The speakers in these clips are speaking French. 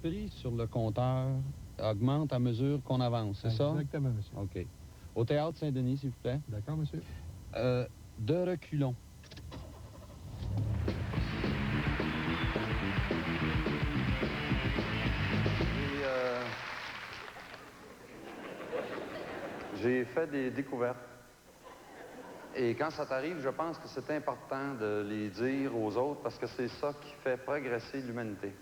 prix sur le compteur augmente à mesure qu'on avance, c'est ça? Exactement, monsieur. OK. Au Théâtre Saint-Denis, s'il vous plaît. D'accord, monsieur. De reculons. J'ai fait des découvertes. Et quand ça t'arrive, je pense que c'est important de les dire aux autres parce que c'est ça qui fait progresser l'humanité.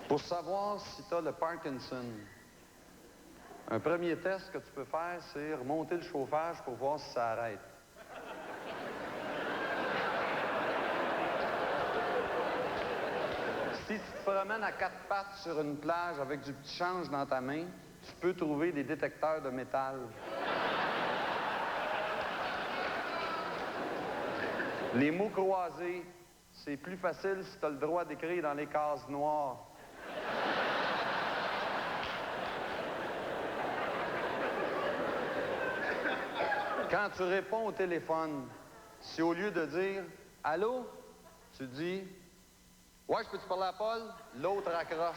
Pour savoir si tu as le Parkinson, un premier test que tu peux faire, c'est remonter le chauffage pour voir si ça arrête. Si tu te promènes à quatre pattes sur une plage avec du petit change dans ta main, tu peux trouver des détecteurs de métal. Les mots croisés, c'est plus facile si tu as le droit d'écrire dans les cases noires. Quand tu réponds au téléphone, si au lieu de dire « Allô », tu dis « Ouais, je peux-tu parler à Paul? » L'autre raccroche.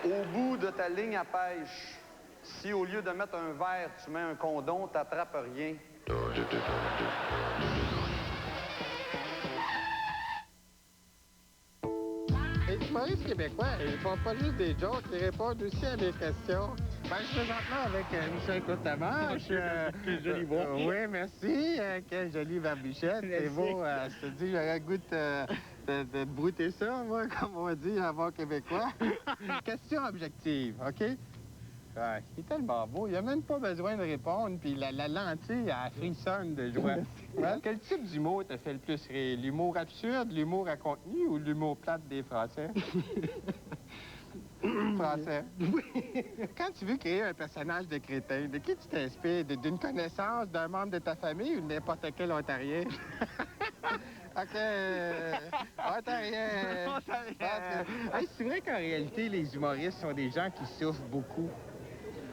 Au bout de ta ligne à pêche, si au lieu de mettre un verre, tu mets un condom, t'attrapes rien. Les humoristes québécois, ils font pas juste des jokes, ils répondent aussi à des questions. Ben, je suis présentement avec Michel Courtemanche. Quelle jolie voix. Oui, merci. Quelle jolie barbichette. C'est beau. Je te dis, j'aurais le goût de brouter ça, moi, comme on dit en bon québécois. Question objective, OK? Ouais, il est tellement beau. Il n'a même pas besoin de répondre, puis la lentille, elle frissonne de joie. Ouais. Quel type d'humour te fait le plus rire? L'humour absurde, l'humour à contenu ou l'humour plate des Français? Français. Oui. Quand tu veux créer un personnage de crétin, de qui tu t'inspires? D'une connaissance, d'un membre de ta famille ou de n'importe quel Ontarien? OK. Ontarien. Hey, c'est vrai qu'en réalité, les humoristes sont des gens qui souffrent beaucoup.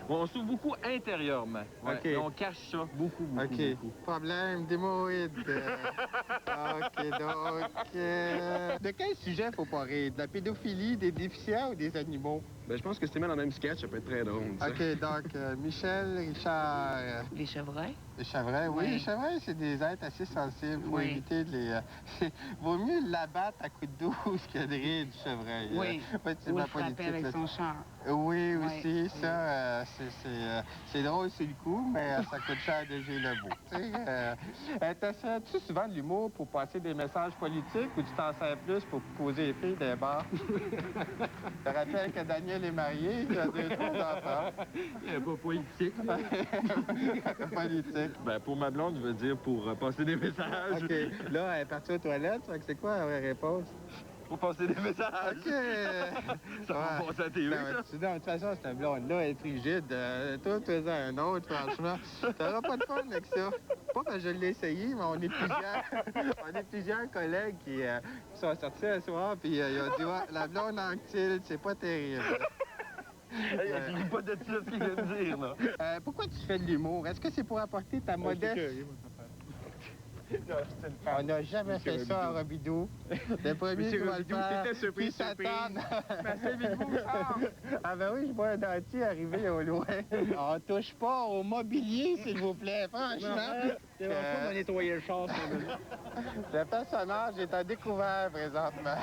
On souffre beaucoup intérieurement. Ouais. OK. Et on cache ça beaucoup. OK. Problème d'hémorroïdes. OK, donc... De quel sujet faut pas rire? De la pédophilie, des déficients ou des animaux? Ben, je pense que si tu mets dans le même sketch, ça peut être très drôle. OK, donc Michel, Richard... Les chevreuils? Les chevreuils, oui. Les chevreuils, c'est des êtres assez sensibles. Il faut éviter de les... Vaut mieux l'abattre à coups de douce que de rire du chevreuil. Oui, ou le frapper avec son char. Oui, aussi, ça, c'est drôle sur le coup, mais ça coûte cher de gérer le beau. T'essaies-tu souvent de l'humour pour passer des messages politiques ou tu t'en sers plus pour poser les filles des bars? Je te rappelle que Daniel est marié, il a 2 enfants. Il n'est pas politique. Politique. Ben, pour ma blonde, je veux dire pour passer des messages. OK. Là, elle est partie aux toilettes, c'est quoi la vraie réponse? Pour passer des messages. OK. Ça va passer à la TV, ça. De toute façon, c'est un blonde là, elle est frigide. Toi, tu es un autre, franchement. T'auras pas de fun avec ça. Pas que je l'ai essayé, mais on est plusieurs collègues qui sont sortis un soir, puis ils ont dit, ouais, la blonde en tilt, c'est pas terrible. Je ris pas de ça, ce qu'il vient de dire, là. Pourquoi tu fais de l'humour? Est-ce que c'est pour apporter ta modeste... On n'a jamais fait ça à Robidoux. Le premier qui va le faire, puis s'attendre. Ah ben oui, je vois un dentier arriver au loin. On touche pas au mobilier, s'il vous plaît, franchement. C'est pas de nettoyer le char, Le personnage est à découvert présentement.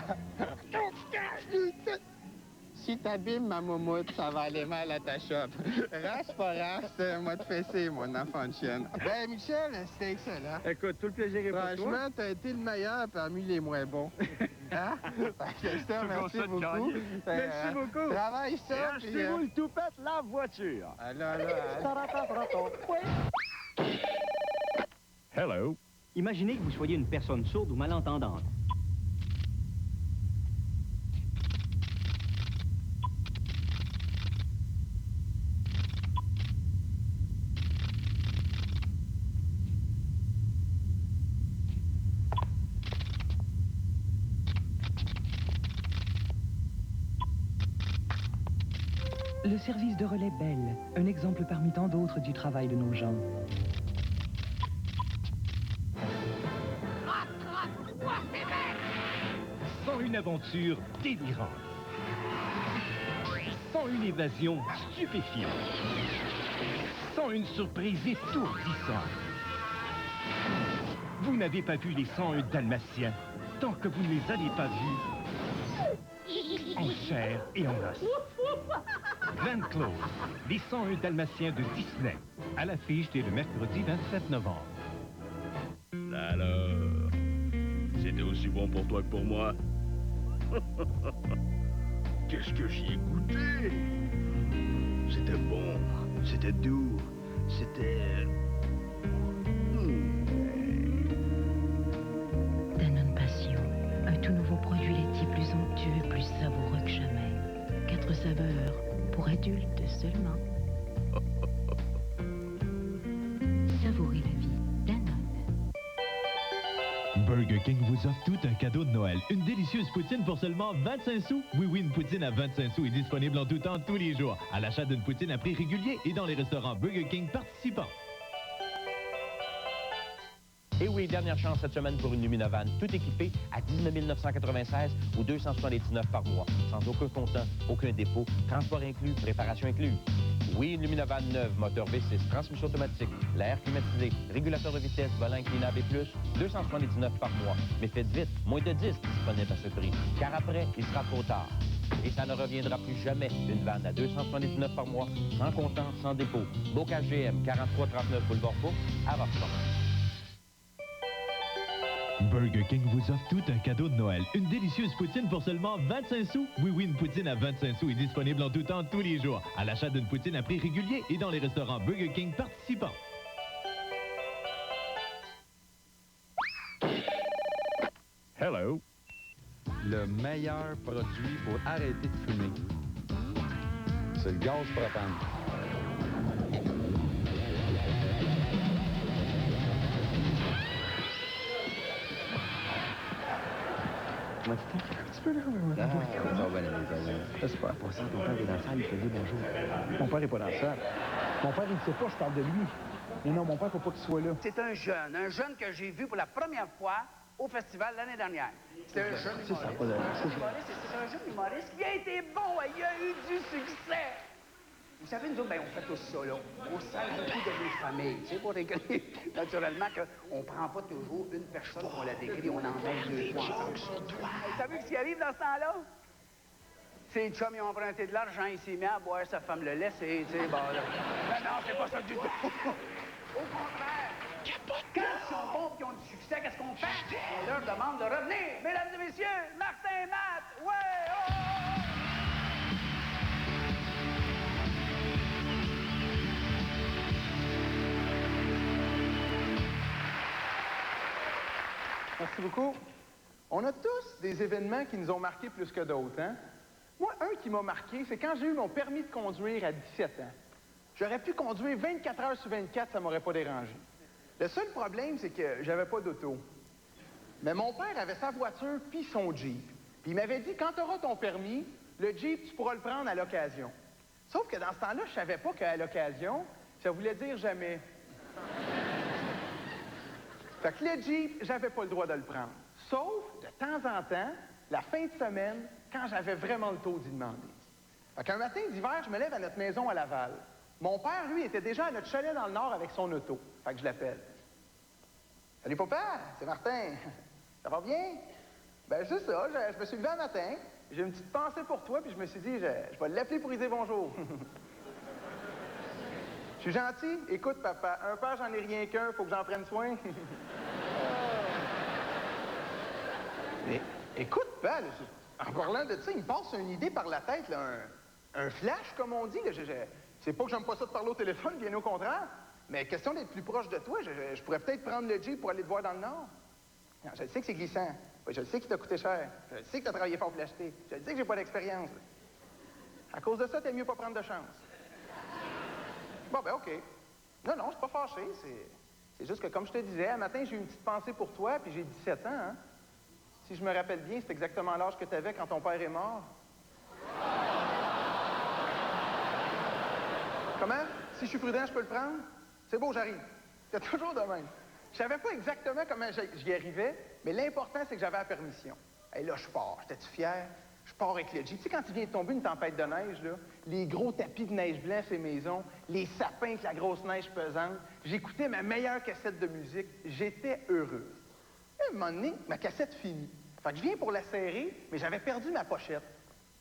Si t'abîmes ma moumoute, ça va aller mal à ta shop. Race pas race, moi de fessé, mon enfant de chienne. Ben, Michel, c'était excellent. Écoute, tout le plaisir est pour toi. Franchement, t'as été le meilleur parmi les moins bons. Hein? Merci beaucoup. Merci beaucoup. Travaille ça. Achetez-vous le toupette, la voiture. Hello. Imaginez que vous soyez une personne sourde ou malentendante. Le service de relais Bell, un exemple parmi tant d'autres du travail de nos gens. une aventure délirante. Sans une évasion stupéfiante. Sans une surprise étourdissante. Vous n'avez pas vu les 101 Dalmatiens tant que vous ne les avez pas vus en chair et en os. Glenn Close, les 101 Dalmatiens de Disney, à l'affiche dès le mercredi 27 novembre. Alors, c'était aussi bon pour toi que pour moi. Qu'est-ce que j'y ai goûté? C'était bon, c'était doux, c'était... Danone Passion, un tout nouveau produit laitier plus onctueux, plus savoureux que jamais. 4 saveurs, pour adultes seulement. Savourez la vie, Danone. Burger King vous offre tout un cadeau de Noël. Une délicieuse poutine pour seulement 25 sous. Oui, une poutine à 25 sous est disponible en tout temps, tous les jours. À l'achat d'une poutine à prix régulier et dans les restaurants Burger King participants. Et oui, dernière chance cette semaine pour une Lumina Van, tout équipé à 19 996 ou 279 par mois, sans aucun comptant, aucun dépôt, transport inclus, réparation inclus. Oui, une Lumina Van neuve, moteur V6, transmission automatique, l'air climatisé, régulateur de vitesse, volant inclinable et plus, 279 par mois. Mais faites vite, moins de 10 disponibles à ce prix, car après, il sera trop tard. Et ça ne reviendra plus jamais, une vanne à 279 par mois, sans comptant, sans dépôt. Bocage GM, 4339 Boulevard Faux, à Rochefort. Burger King vous offre tout un cadeau de Noël. Une délicieuse poutine pour seulement 25 sous. Oui, une poutine à 25 sous est disponible en tout temps, tous les jours. À l'achat d'une poutine à prix régulier et dans les restaurants Burger King participants. Hello. Le meilleur produit pour arrêter de fumer, c'est le gaz propane. Un petit peu là, c'est pas possible. Ton père est dans la salle, il fait dire bonjour. Mon père est pas dans la salle. Mon père, il ne sait pas, je parle de lui. Mais non, mon père, il ne faut pas qu'il soit là. C'est un jeune que j'ai vu pour la première fois au festival l'année dernière. C'est un jeune humoriste. C'est un jeune humoriste qui a été bon, il a eu du succès. Vous savez, nous autres, ben, on fait tout ça, là. On sert beaucoup de nos familles. C'est pour décrire, naturellement, qu'on ne prend pas toujours une personne qu'on la décrit, on en met deux, trois ensemble. Vous savez ce qui arrive dans ce temps-là? Ses chums, ils ont emprunté de l'argent, il s'est mis à boire, sa femme le laisse, et, tu sais, bon, là. Non, c'est pas ça du tout. Au contraire, quand ils sont bons et qu'ils ont du succès, qu'est-ce qu'on fait? On leur demande de revenir. Mesdames et messieurs, Martin Matt, ouais, oh! Merci beaucoup. On a tous des événements qui nous ont marqués plus que d'autres, hein? Moi, un qui m'a marqué, c'est quand j'ai eu mon permis de conduire à 17 ans. J'aurais pu conduire 24 heures sur 24, ça m'aurait pas dérangé. Le seul problème, c'est que j'avais pas d'auto. Mais mon père avait sa voiture puis son Jeep. Puis il m'avait dit, quand tu auras ton permis, le Jeep, tu pourras le prendre à l'occasion. Sauf que dans ce temps-là, je savais pas qu'à l'occasion, ça voulait dire jamais. Fait que le Jeep, j'avais pas le droit de le prendre. Sauf, de temps en temps, la fin de semaine, quand j'avais vraiment le taux d'y demander. Fait qu'un matin d'hiver, je me lève à notre maison à Laval. Mon père, lui, était déjà à notre chalet dans le Nord avec son auto. Fait que je l'appelle. « Salut, papa, c'est Martin. Ça va bien? » Ben, c'est ça, je me suis levé un matin, j'ai une petite pensée pour toi, puis je me suis dit, je vais l'appeler pour lui dire bonjour. Je suis gentil? Écoute, papa, un père, j'en ai rien qu'un, faut que j'en prenne soin. Mais, écoute, papa, là, en parlant de ça, il me passe une idée par la tête, là, un flash, comme on dit. Là, c'est pas que j'aime pas ça de parler au téléphone, bien au contraire. Mais question d'être plus proche de toi, je pourrais peut-être prendre le Jeep pour aller te voir dans le Nord. Non, je sais que c'est glissant. Oui, je sais qu'il t'a coûté cher. Je sais que t'as travaillé fort pour l'acheter. Je sais que j'ai pas d'expérience. À cause de ça, t'aimes mieux pas prendre de chance. Bon, ben, OK. Non, je suis pas fâché. C'est juste que, comme je te disais, un matin, j'ai eu une petite pensée pour toi, puis j'ai 17 ans, hein. Si je me rappelle bien, c'est exactement l'âge que tu avais quand ton père est mort. Comment? Si je suis prudent, je peux le prendre? C'est beau, j'arrive. C'est toujours de même. Je savais pas exactement comment j'y arrivais, mais l'important, c'est que j'avais la permission. Et là, je pars. J'étais-tu fier? Je pars avec le Jeep. Tu sais, quand il vient de tomber une tempête de neige, là, les gros tapis de neige blanc sur les maisons, les sapins avec la grosse neige pesante, j'écoutais ma meilleure cassette de musique. J'étais heureux. À un moment donné, ma cassette finit. Fait que je viens pour la serrer, mais j'avais perdu ma pochette.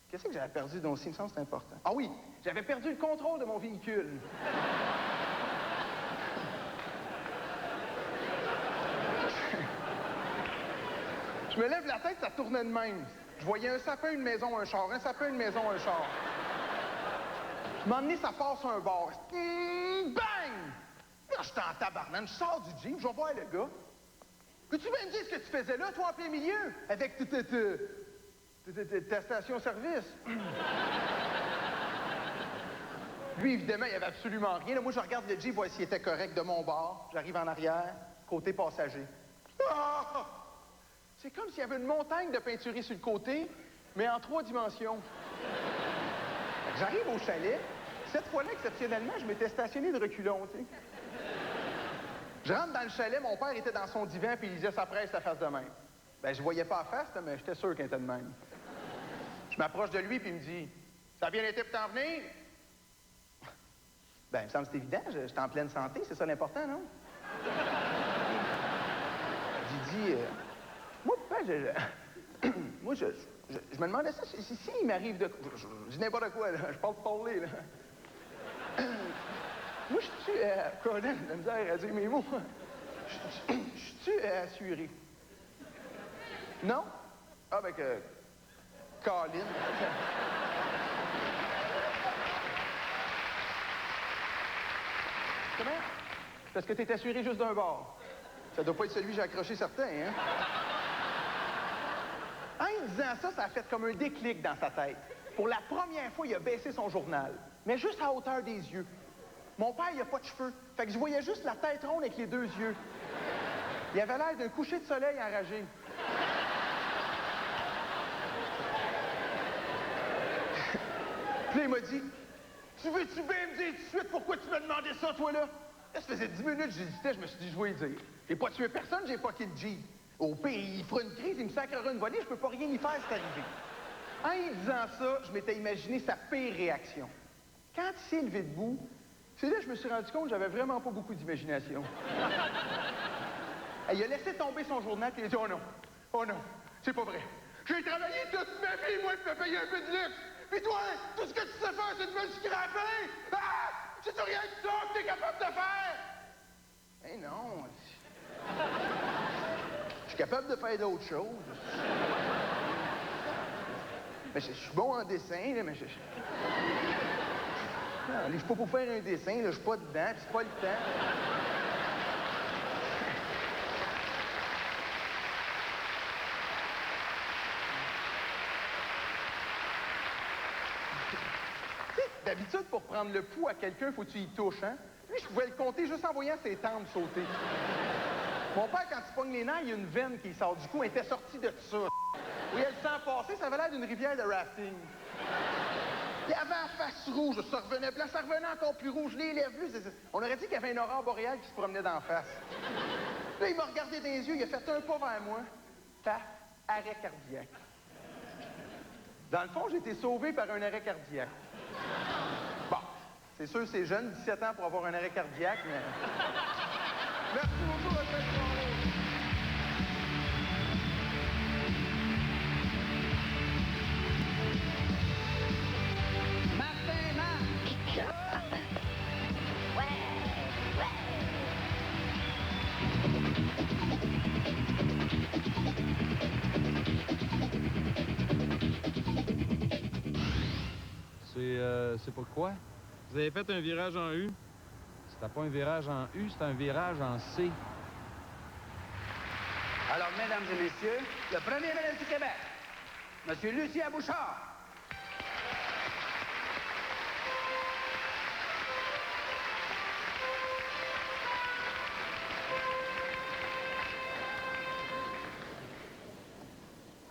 Qu'est-ce que j'avais perdu? Donc, il me semble que c'est important. Ah oui, j'avais perdu le contrôle de mon véhicule. Je me lève la tête, ça tournait de même. Je voyais un sapin, une maison, un char. Un sapin, une maison, un char. À un moment donné, ça passe un bar. Bang! Là, j'étais en tabarnane. Je sors du Jeep, je vais voir le gars. Peux-tu bien me dire ce que tu faisais là, toi, en plein milieu? Avec ta station-service? Lui, évidemment, il n'y avait absolument rien. Là, moi, je regarde le Jeep, voir s'il était correct de mon bord. J'arrive en arrière, côté passager. Ah! C'est comme s'il y avait une montagne de peinturée sur le côté, mais en 3 dimensions. J'arrive au chalet. Cette fois-là, exceptionnellement, je m'étais stationné de reculons, tu sais. Je rentre dans le chalet, mon père était dans son divan, puis il lisait sa presse à face de même. Ben, je voyais pas la face, là, mais j'étais sûr qu'il était de même. Je m'approche de lui, puis il me dit « Ça a bien été pour t'en venir? » Ben, il me semble que c'est évident, j'étais en pleine santé, c'est ça l'important, non? J'ai dit moi, papa, moi, je me demandais ça, si il m'arrive de... Je dis n'importe quoi, là, je parle de parler, là. Moi, je suis Colin, la misère à dire mes mots. Je suis assuré. Non? Ah, ben que... Colin. Comment? Parce que t'es assuré juste d'un bord. Ça doit pas être celui que j'ai accroché certain, hein? En lui disant ça, ça a fait comme un déclic dans sa tête. Pour la première fois, il a baissé son journal, mais juste à hauteur des yeux. Mon père, il a pas de cheveux, fait que je voyais juste la tête ronde avec les 2 yeux. Il avait l'air d'un coucher de soleil enragé. Puis là, il m'a dit « Tu veux-tu bien me dire tout de suite pourquoi tu m'as demandé ça, toi, là? » Là, ça faisait 10 minutes que j'hésitais, je me suis dit « Je vais y dire. J'ai pas tué personne, j'ai pas quitté le Jeep. Au pire, il fera une crise, il me sacrera une volée, je peux pas rien y faire, c'est arrivé. » En lui disant ça, je m'étais imaginé sa pire réaction. Quand il s'est levé debout, c'est là que je me suis rendu compte que j'avais vraiment pas beaucoup d'imagination. Il a laissé tomber son journal et il a dit « Oh non, c'est pas vrai. J'ai travaillé toute ma vie, moi, pour me payer un peu de luxe. Puis toi, tout ce que tu sais faire, c'est de me scraper! Ah! C'est rien que ça que t'es capable de faire! » Eh non. Je suis capable de faire d'autres choses. Mais je suis bon en dessin, là, mais je... Non, je suis pas pour faire un dessin, là, je suis pas dedans, puis c'est pas le temps. D'habitude, pour prendre le pouls à quelqu'un, faut que tu y touches, hein? Lui, je pouvais le compter juste en voyant ses tempes sauter. Mon père, quand il pogne les nerfs, il y a une veine qui sort du cou. Elle était sortie de ça. Oui, elle le sent passer, ça avait l'air d'une rivière de rafting. Il avait la face rouge, ça revenait blanc, ça revenait encore plus rouge, les lèvres bleus. On aurait dit qu'il y avait une aurore boréale qui se promenait d'en face. Là, il m'a regardé dans les yeux, il a fait un pas vers moi. Paf, arrêt cardiaque. Dans le fond, j'ai été sauvé par un arrêt cardiaque. Bon, c'est sûr, c'est jeune, 17 ans pour avoir un arrêt cardiaque, mais... Merci beaucoup, bonne soirée. Martin, Marc! C'est pourquoi? Vous avez fait un virage en U? C'était pas un virage en U, c'était un virage en C. Alors, mesdames et messieurs, le premier ministre du Québec, M. Lucien Bouchard.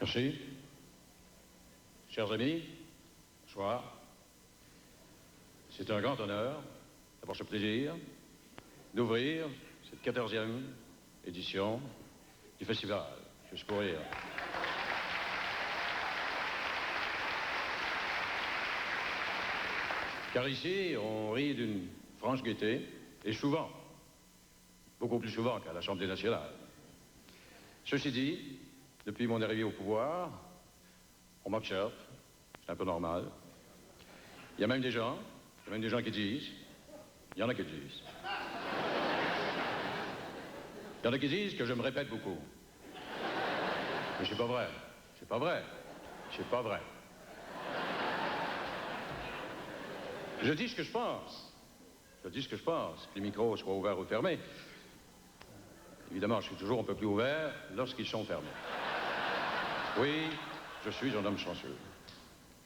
Merci. Chers amis, bonsoir. C'est un grand honneur d'avoir ce plaisir d'ouvrir cette 14e édition du festival Juste pour rire. Car ici, on rit d'une franche gaieté, et souvent, beaucoup plus souvent qu'à l'Assemblée nationale. Ceci dit, depuis mon arrivée au pouvoir, on m'observe, c'est un peu normal. Il y a même des gens qui disent, il y en a qui disent. Il y en a qui disent que je me répète beaucoup. Mais c'est pas vrai, c'est pas vrai, c'est pas vrai. Je dis ce que je pense. Je dis ce que je pense, que les micros soient ouverts ou fermés. Évidemment, je suis toujours un peu plus ouvert lorsqu'ils sont fermés. Oui, je suis un homme chanceux.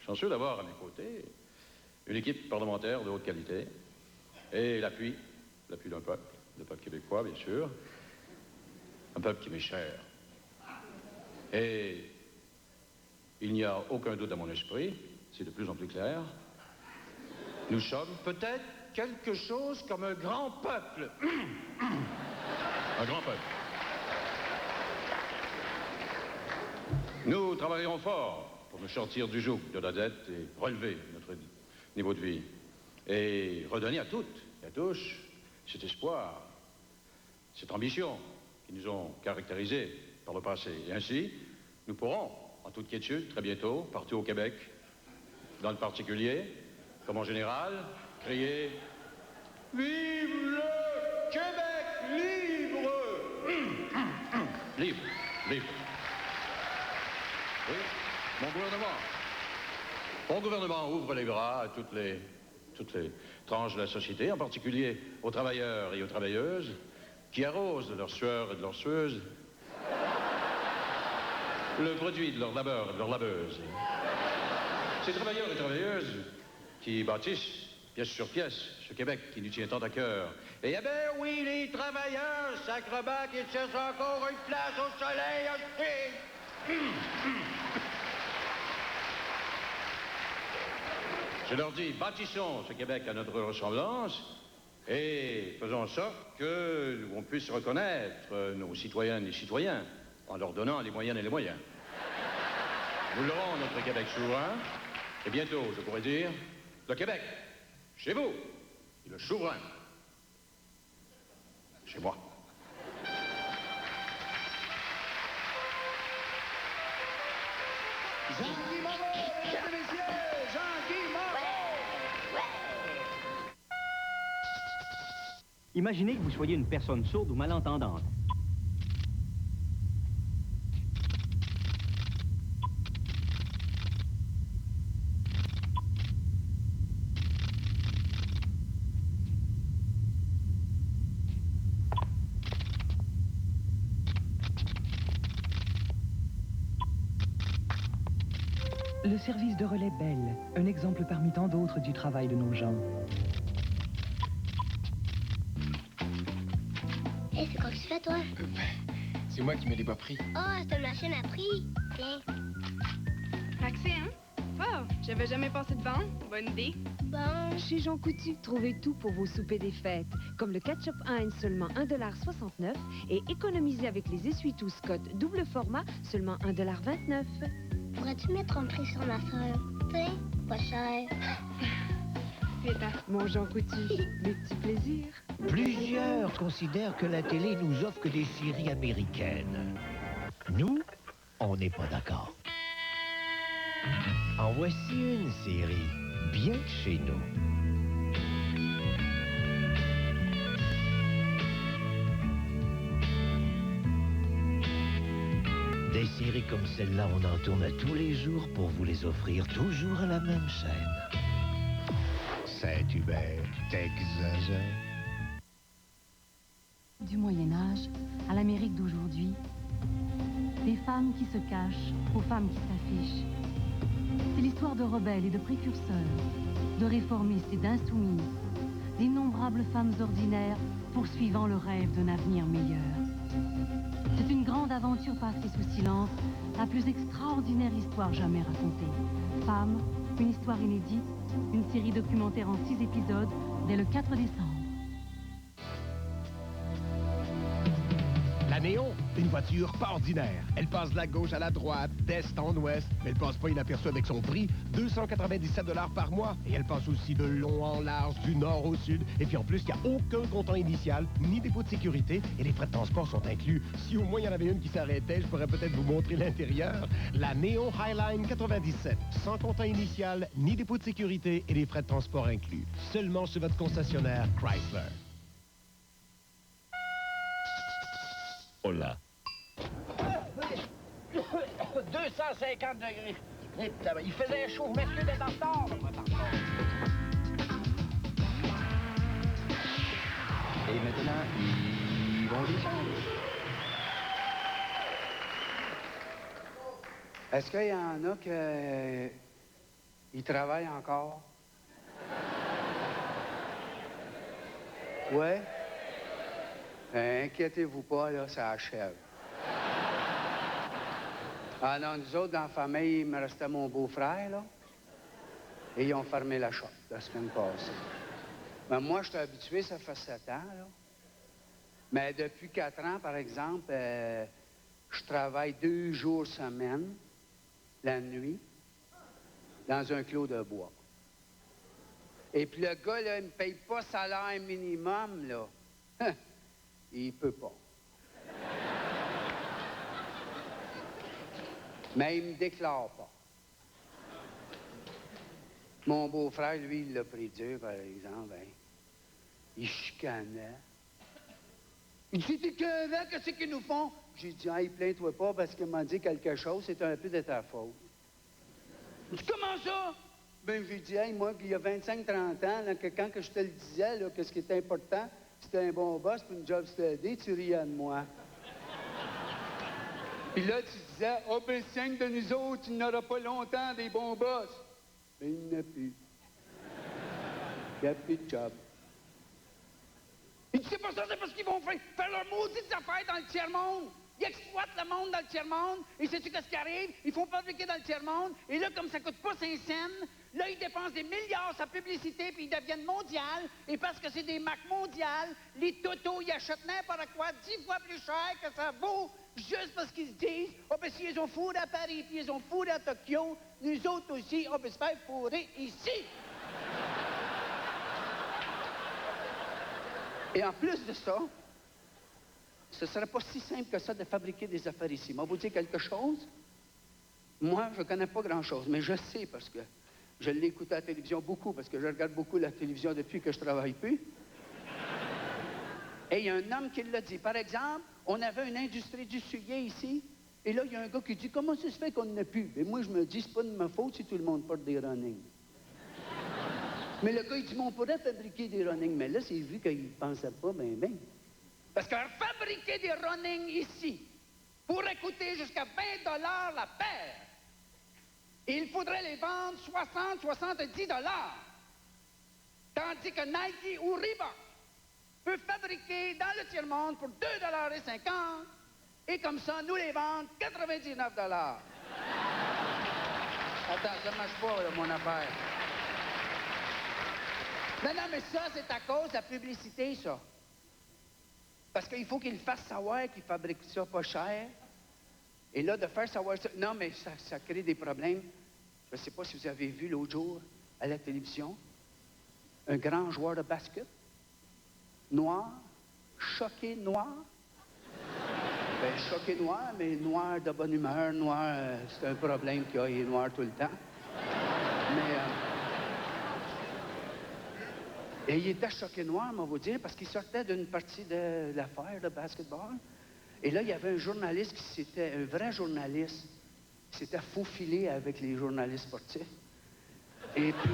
Chanceux d'avoir à mes côtés une équipe parlementaire de haute qualité et l'appui d'un peuple, le peuple québécois, bien sûr, un peuple qui m'est cher. Et il n'y a aucun doute à mon esprit, c'est de plus en plus clair, nous sommes peut-être quelque chose comme un grand peuple. Un grand peuple. Nous travaillerons fort pour nous sortir du joug de la dette et relever notre niveau de vie. Et redonner à toutes et à tous cet espoir, cette ambition qui nous ont caractérisés par le passé. Et ainsi, nous pourrons, en toute quiétude, très bientôt, partout au Québec, dans le particulier, comme en général, crier « Vive le Québec libre !» Libre, libre. Oui, mon gouvernement ouvre les bras à toutes les tranches de la société, en particulier aux travailleurs et aux travailleuses, qui arrosent de leur sueur et de leur sueuse le produit de leur labeur et de leur laveuse. Ces travailleurs et travailleuses qui bâtissent, pièce sur pièce, ce Québec qui nous tient tant à cœur. Et eh bien oui, les travailleurs, sacrebac, ils cherchent encore une place au soleil, Je leur dis, bâtissons ce Québec à notre ressemblance et faisons en sorte qu'on puisse reconnaître nos citoyennes et citoyens en leur donnant les moyennes et les moyens. Nous l'aurons, notre Québec souverain, et bientôt, je pourrais dire, le Québec, chez vous, et le souverain, chez moi. Jean-Guy Moreau, mesdames et messieurs, Jean-Guy Moreau! Imaginez que vous soyez une personne sourde ou malentendante. Le service de relais Bell, un exemple parmi tant d'autres du travail de nos gens. Hé, c'est quoi que tu fais, toi? C'est moi qui me l'ai pas pris. Ah, cette machine a pris. Tiens. Accès, hein? Fort! J'avais jamais pensé de vendre. Bonne idée. Bon. Chez Jean Coutu, trouvez tout pour vos soupers des fêtes. Comme le ketchup Heinz, seulement 1,69 $, et économisez avec les essuie-tout Scott double format, seulement 1,29 $. Pourrais-tu mettre un prix sur ma soeur? Tiens, pas cher. Mon Jean Coutu, mes petits plaisirs. Plusieurs considèrent que la télé nous offre que des séries américaines. Nous, on n'est pas d'accord. En voici une série, bien de chez nous. Des séries comme celle-là, on en tourne tous les jours pour vous les offrir toujours à la même chaîne. Saint-Hubert, t'exagères. Du Moyen-Âge à l'Amérique d'aujourd'hui, des femmes qui se cachent aux femmes qui s'affichent. C'est l'histoire de rebelles et de précurseurs, de réformistes et d'insoumises, d'innombrables femmes ordinaires poursuivant le rêve d'un avenir meilleur. C'est une grande aventure passée sous silence, la plus extraordinaire histoire jamais racontée. Femmes, une histoire inédite, une série documentaire en 6 épisodes dès le 4 décembre. La Néon, Une voiture pas ordinaire. Elle passe de la gauche à la droite, d'est en ouest, mais elle passe pas inaperçue avec son prix, 297 $ par mois. Et elle passe aussi de long en large, du nord au sud. Et puis en plus, il n'y a aucun comptant initial, ni dépôt de sécurité, et les frais de transport sont inclus. Si au moins il y en avait une qui s'arrêtait, je pourrais peut-être vous montrer l'intérieur. La Néon Highline 97, sans comptant initial, ni dépôt de sécurité et les frais de transport inclus. Seulement chez votre concessionnaire Chrysler. Hola. 250 degrés. Il faisait chaud. Messieurs d'être en retard. Et maintenant, ils vont descendre. Est-ce qu'il y en a qui travaillent encore? Ouais? Inquiétez-vous pas, là, ça achève. Ah non, nous autres, dans la famille, il me restait mon beau-frère, là. Et ils ont fermé la shop la semaine passée. Mais moi, je suis habitué, ça fait 7 ans, là. Mais depuis 4 ans, par exemple, je travaille 2 jours semaine, la nuit, dans un clos de bois. Et puis le gars, là, il me paye pas salaire minimum, là. Il peut pas. Mais il me déclare pas. Mon beau-frère, lui, il l'a pris dur, par exemple. Ben, il chicanait. Il dit, t'es qu'un qu'est-ce qu'ils nous font? J'ai dit, hey, plains-toi pas parce qu'il m'a dit quelque chose, c'est un peu de ta faute. Il dit, comment ça? Ben, j'ai dit, hey, moi, il y a 25-30 ans, là, que quand que je te le disais, là, que ce qui était important, c'était un bon boss pour une job steady, tu riais de moi. Puis là, tu disais, oh, ben, 5 de nous autres, il n'aura pas longtemps des bons boss. Mais il n'y en a plus. Il n'y a plus de job. Il dit, c'est pas ça, c'est parce qu'ils vont faire leur maudite affaire dans le tiers-monde. Ils exploitent le monde dans le tiers-monde. Et sais-tu qu'est-ce qui arrive? Ils font fabriquer dans le tiers-monde. Et là, comme ça coûte pas 5 cents, là, ils dépensent des milliards sur la publicité, puis ils deviennent mondiales. Et parce que c'est des marques mondiales, les totos, ils achètent n'importe quoi 10 fois plus cher que ça vaut, juste parce qu'ils se disent, oh, ben, si ils ont fourré à Paris, puis ils ont fourré à Tokyo, nous autres aussi, on peut se faire fourrer ici. Et en plus de ça, ce ne serait pas si simple que ça de fabriquer des affaires ici. Moi, vous dire quelque chose? Moi, je ne connais pas grand-chose, mais je sais parce que je l'ai écouté à la télévision beaucoup, parce que je regarde beaucoup la télévision depuis que je ne travaille plus. Et il y a un homme qui l'a dit. Par exemple, on avait une industrie du sujet ici, et là, il y a un gars qui dit, comment ça se fait qu'on n'en a plus? Et moi, je me dis, c'est pas de ma faute si tout le monde porte des running. Mais le gars, il dit, mais on pourrait fabriquer des running. Mais là, c'est vu qu'il ne pensait pas bien. Parce que fabriquer des running ici pourrait coûter jusqu'à 20 $ la paire. Et il faudrait les vendre 60-70 $. Tandis que Nike ou Reebok peut fabriquer dans le tiers-monde pour 2,50 $. Et comme ça, nous les vendons 99 $. Attends, ça marche pas, là, mon affaire. Non, mais ça, c'est à cause de la publicité, ça. Parce qu'il faut qu'ils fassent savoir qu'ils fabriquent ça pas cher. Et là, de faire savoir ça... Non, mais ça crée des problèmes. Je ne sais pas si vous avez vu l'autre jour, à la télévision, un grand joueur de basket, noir, choqué noir. Ben, choqué noir, mais noir de bonne humeur, noir, c'est un problème qu'il a, il est noir tout le temps. Mais... Et il était choqué noir, on va vous dire, parce qu'il sortait d'une partie de l'affaire de basketball. Et là, il y avait un journaliste un vrai journaliste, qui s'était faufilé avec les journalistes sportifs. Et puis,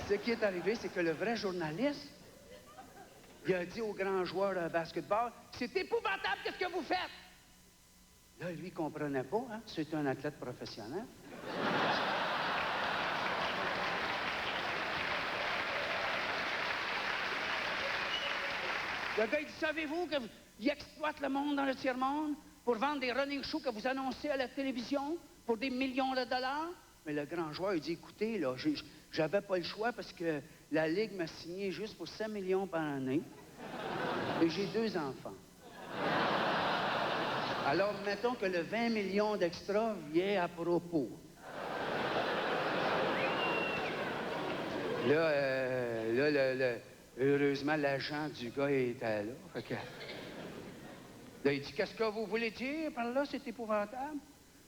ce qui est arrivé, c'est que le vrai journaliste, il a dit au grand joueur de basketball, c'est épouvantable, qu'est-ce que vous faites? Là, lui, il comprenait pas, hein? C'est un athlète professionnel. Le gars, il dit, savez-vous qu'il exploite le monde dans le tiers-monde pour vendre des running shoes que vous annoncez à la télévision pour des millions de dollars? Mais le grand joueur, il dit, écoutez, là, j'avais pas le choix parce que la Ligue m'a signé juste pour 5 millions par année. Et j'ai 2 enfants. Alors, mettons que le 20 millions d'extra vient à propos. Là, heureusement, l'agent du gars était là. Fait que, là, il dit, qu'est-ce que vous voulez dire par là? C'est épouvantable.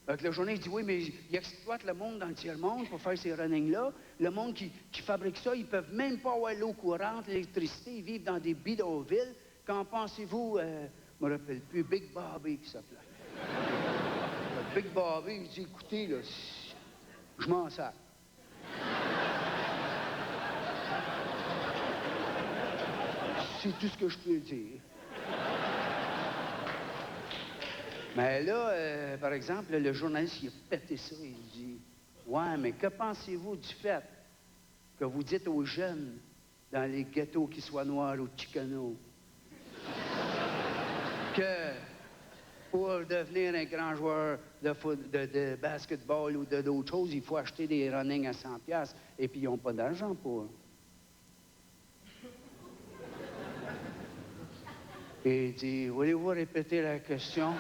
Fait que le journaliste dit, oui, mais il exploite le monde dans le tiers-monde pour faire ces runnings-là. Le monde qui fabrique ça, ils peuvent même pas avoir l'eau courante, l'électricité, ils vivent dans des bidonvilles. Qu'en pensez-vous? Je me rappelle plus, Big Bobby qui s'appelait. Big Bobby, il dit, écoutez, là, je m'en sers. C'est tout ce que je peux dire. Mais là, par exemple, le journaliste, il a pété ça, il dit, ouais, mais que pensez-vous du fait que vous dites aux jeunes dans les ghettos, qu'ils soient noirs ou chicanos, que pour devenir un grand joueur de basketball ou d'autres choses, il faut acheter des runnings à 100$ et puis ils n'ont pas d'argent pour. Et il dit, voulez-vous répéter la question?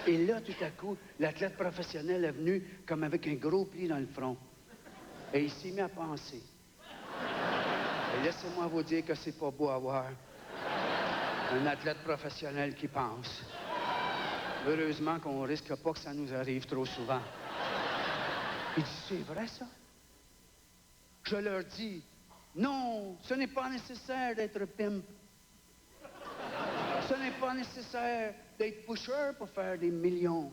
Et là, tout à coup, l'athlète professionnel est venu comme avec un gros pli dans le front. Et il s'est mis à penser. Et laissez-moi vous dire que c'est pas beau à voir. Un athlète professionnel qui pense. Heureusement qu'on risque pas que ça nous arrive trop souvent. Il dit, c'est vrai ça? Je leur dis, non, ce n'est pas nécessaire d'être pimp. Ce n'est pas nécessaire d'être pusher pour faire des millions.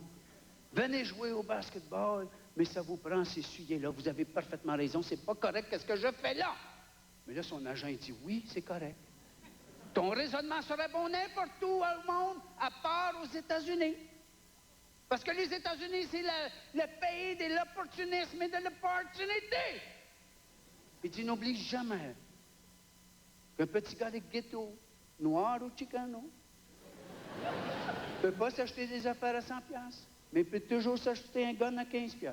Venez jouer au basketball, mais ça vous prend ces sujets-là. Vous avez parfaitement raison, c'est pas correct, qu'est-ce que je fais là? Mais là, son agent, il dit, oui, c'est correct. Ton raisonnement serait bon n'importe où au monde, à part aux États-Unis. Parce que les États-Unis, c'est le pays de l'opportunisme et de l'opportunité. Il dit, n'oublie jamais qu'un petit gars de ghetto, noir ou chicano, ne peut pas s'acheter des affaires à 100$, mais peut toujours s'acheter un gun à 15$.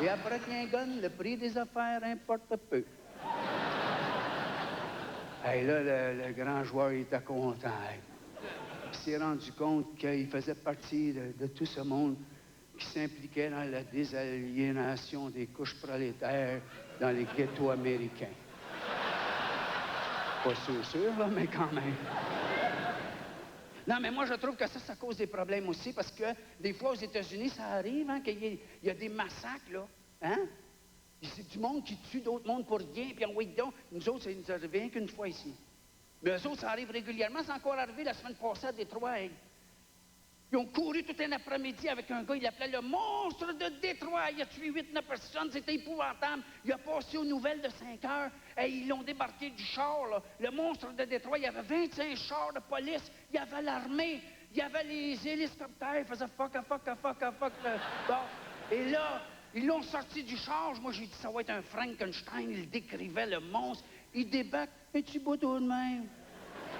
Et après qu'il y ait un gun, le prix des affaires importe peu. Et là, le grand joueur, il était content. Il s'est rendu compte qu'il faisait partie de tout ce monde qui s'impliquait dans la désaliénation des couches prolétaires dans les ghettos américains. Pas sûr, là, mais quand même. Non, mais moi, je trouve que ça cause des problèmes aussi, parce que des fois, aux États-Unis, ça arrive, hein, qu'il y a des massacres, là, hein? C'est du monde qui tue d'autres mondes pour rien, puis oui, donc, nous autres, ça nous arrive rien qu'une fois ici. Mais eux autres, ça arrive régulièrement. C'est encore arrivé la semaine passée à Détroit. Ils ont couru tout un après-midi avec un gars, il l'appelait le monstre de Détroit. Il a tué 8-9 personnes, c'était épouvantable. Il a passé aux nouvelles de 5 heures et ils l'ont débarqué du char, là. Le monstre de Détroit, il y avait 25 chars de police, il y avait l'armée, il y avait les hélicoptères, ils faisaient fuck. Bon. Et là, ils l'ont sorti du char. Moi, j'ai dit, ça va être un Frankenstein. Il décrivait le monstre. Il débarque, un petit bateau de même.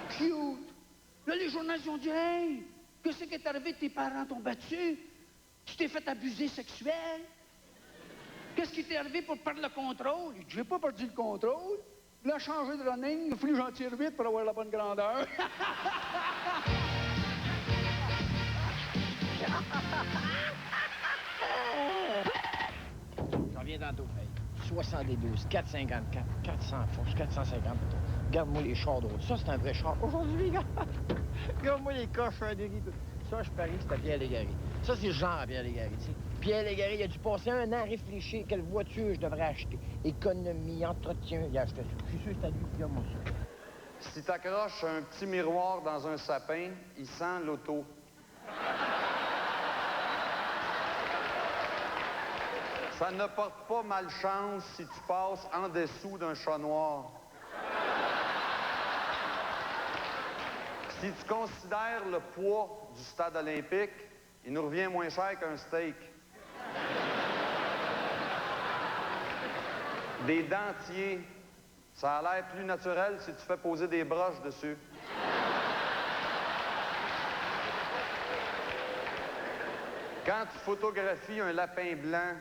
Cute. Là, les journalistes ont dit, hey, qu'est-ce qui est arrivé? Tes parents t'ont battu? Tu t'es fait abuser sexuel? Qu'est-ce qui t'est arrivé pour perdre le contrôle? Il dit, j'ai pas perdu le contrôle. Il a changé de running. Il a fallu que j'en tire vite pour avoir la bonne grandeur. J'en viens tantôt, hey. 72, 454, 400 forces, 450. Regarde-moi les chars d'autres. Ça, c'est un vrai char. Aujourd'hui, regarde-moi les cochons de rideau. Ça, je parie que c'était Pierre Légaré. Ça, c'est le genre à Pierre Légaré, tu sais. Pierre Légaré, il a dû passer un an à réfléchir quelle voiture je devrais acheter. Économie, entretien, il a acheté ça. Je suis sûr que c'est à lui qui a moi ça. Si t'accroches un petit miroir dans un sapin, il sent l'auto. Ça ne porte pas malchance si tu passes en dessous d'un chat noir. Si tu considères le poids du stade olympique, il nous revient moins cher qu'un steak. Des dentiers, ça a l'air plus naturel si tu fais poser des broches dessus. Quand tu photographies un lapin blanc,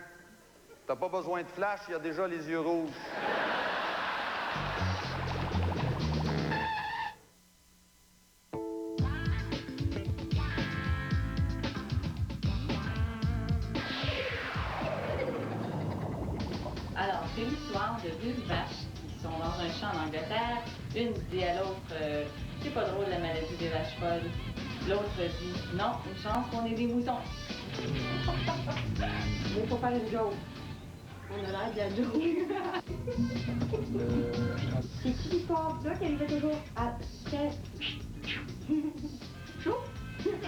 t'as pas besoin de flash, il y a déjà les yeux rouges. Alors, c'est l'histoire de deux vaches qui sont dans un champ en Angleterre. Une dit à l'autre, c'est pas drôle la maladie des vaches folles. L'autre dit, non, une chance qu'on est des moutons. Mais faut faire une joke. On a l'air de la joke. C'est-tu l'histoire de là qui arrivait toujours à... Chaud? C'est un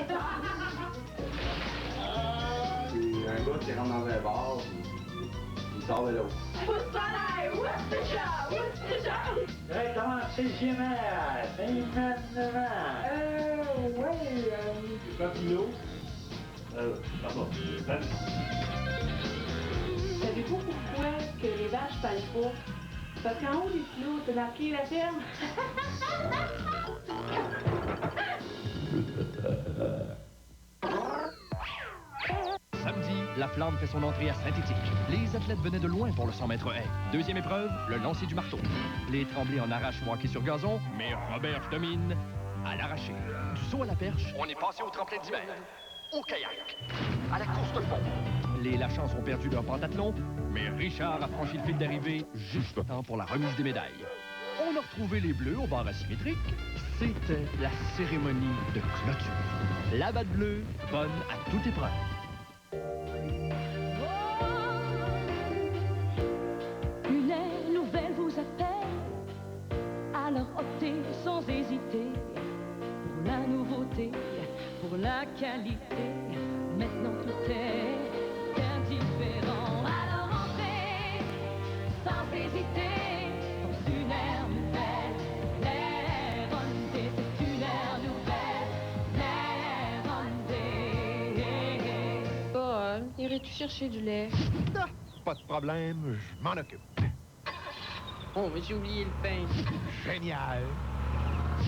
gars qui rentre dans un bar, il sort de l'autre. Directement, c'est le GMR, 59 ans. Ouais, Pas Pinot? Pardon. Savez-vous pourquoi que les vaches parlent pas? Parce qu'en haut du clou, t'as marqué la ferme. Samedi, la flamme fait son entrée à Saint-Étienne. Les athlètes venaient de loin pour le 100 mètres haies. Deuxième épreuve, le lancer du marteau. Les Tremblay en arrache hockey sur gazon, mais Robert domine à l'arraché. Du saut à la perche, on est passé au tremplin d'hiver. Au kayak, à la course de fond. Les Lachance ont perdu leur pentathlon, mais Richard a franchi le fil d'arrivée juste au temps pour la remise des médailles. On a retrouvé les Bleus au bar asymétrique. C'était la cérémonie de clôture. La batte bleue, bonne à toute épreuve. Une ère nouvelle vous appelle, alors optez sans hésiter pour la nouveauté, pour la qualité. Maintenant tout est indifférent, alors entrez sans hésiter dans une ère nouvelle. L'ère Hyundai, c'est une ère nouvelle. L'ère Hyundai. Paul, irais-tu chercher du lait? Pas de problème, je m'en occupe. Oh, mais j'ai oublié le pain. Génial!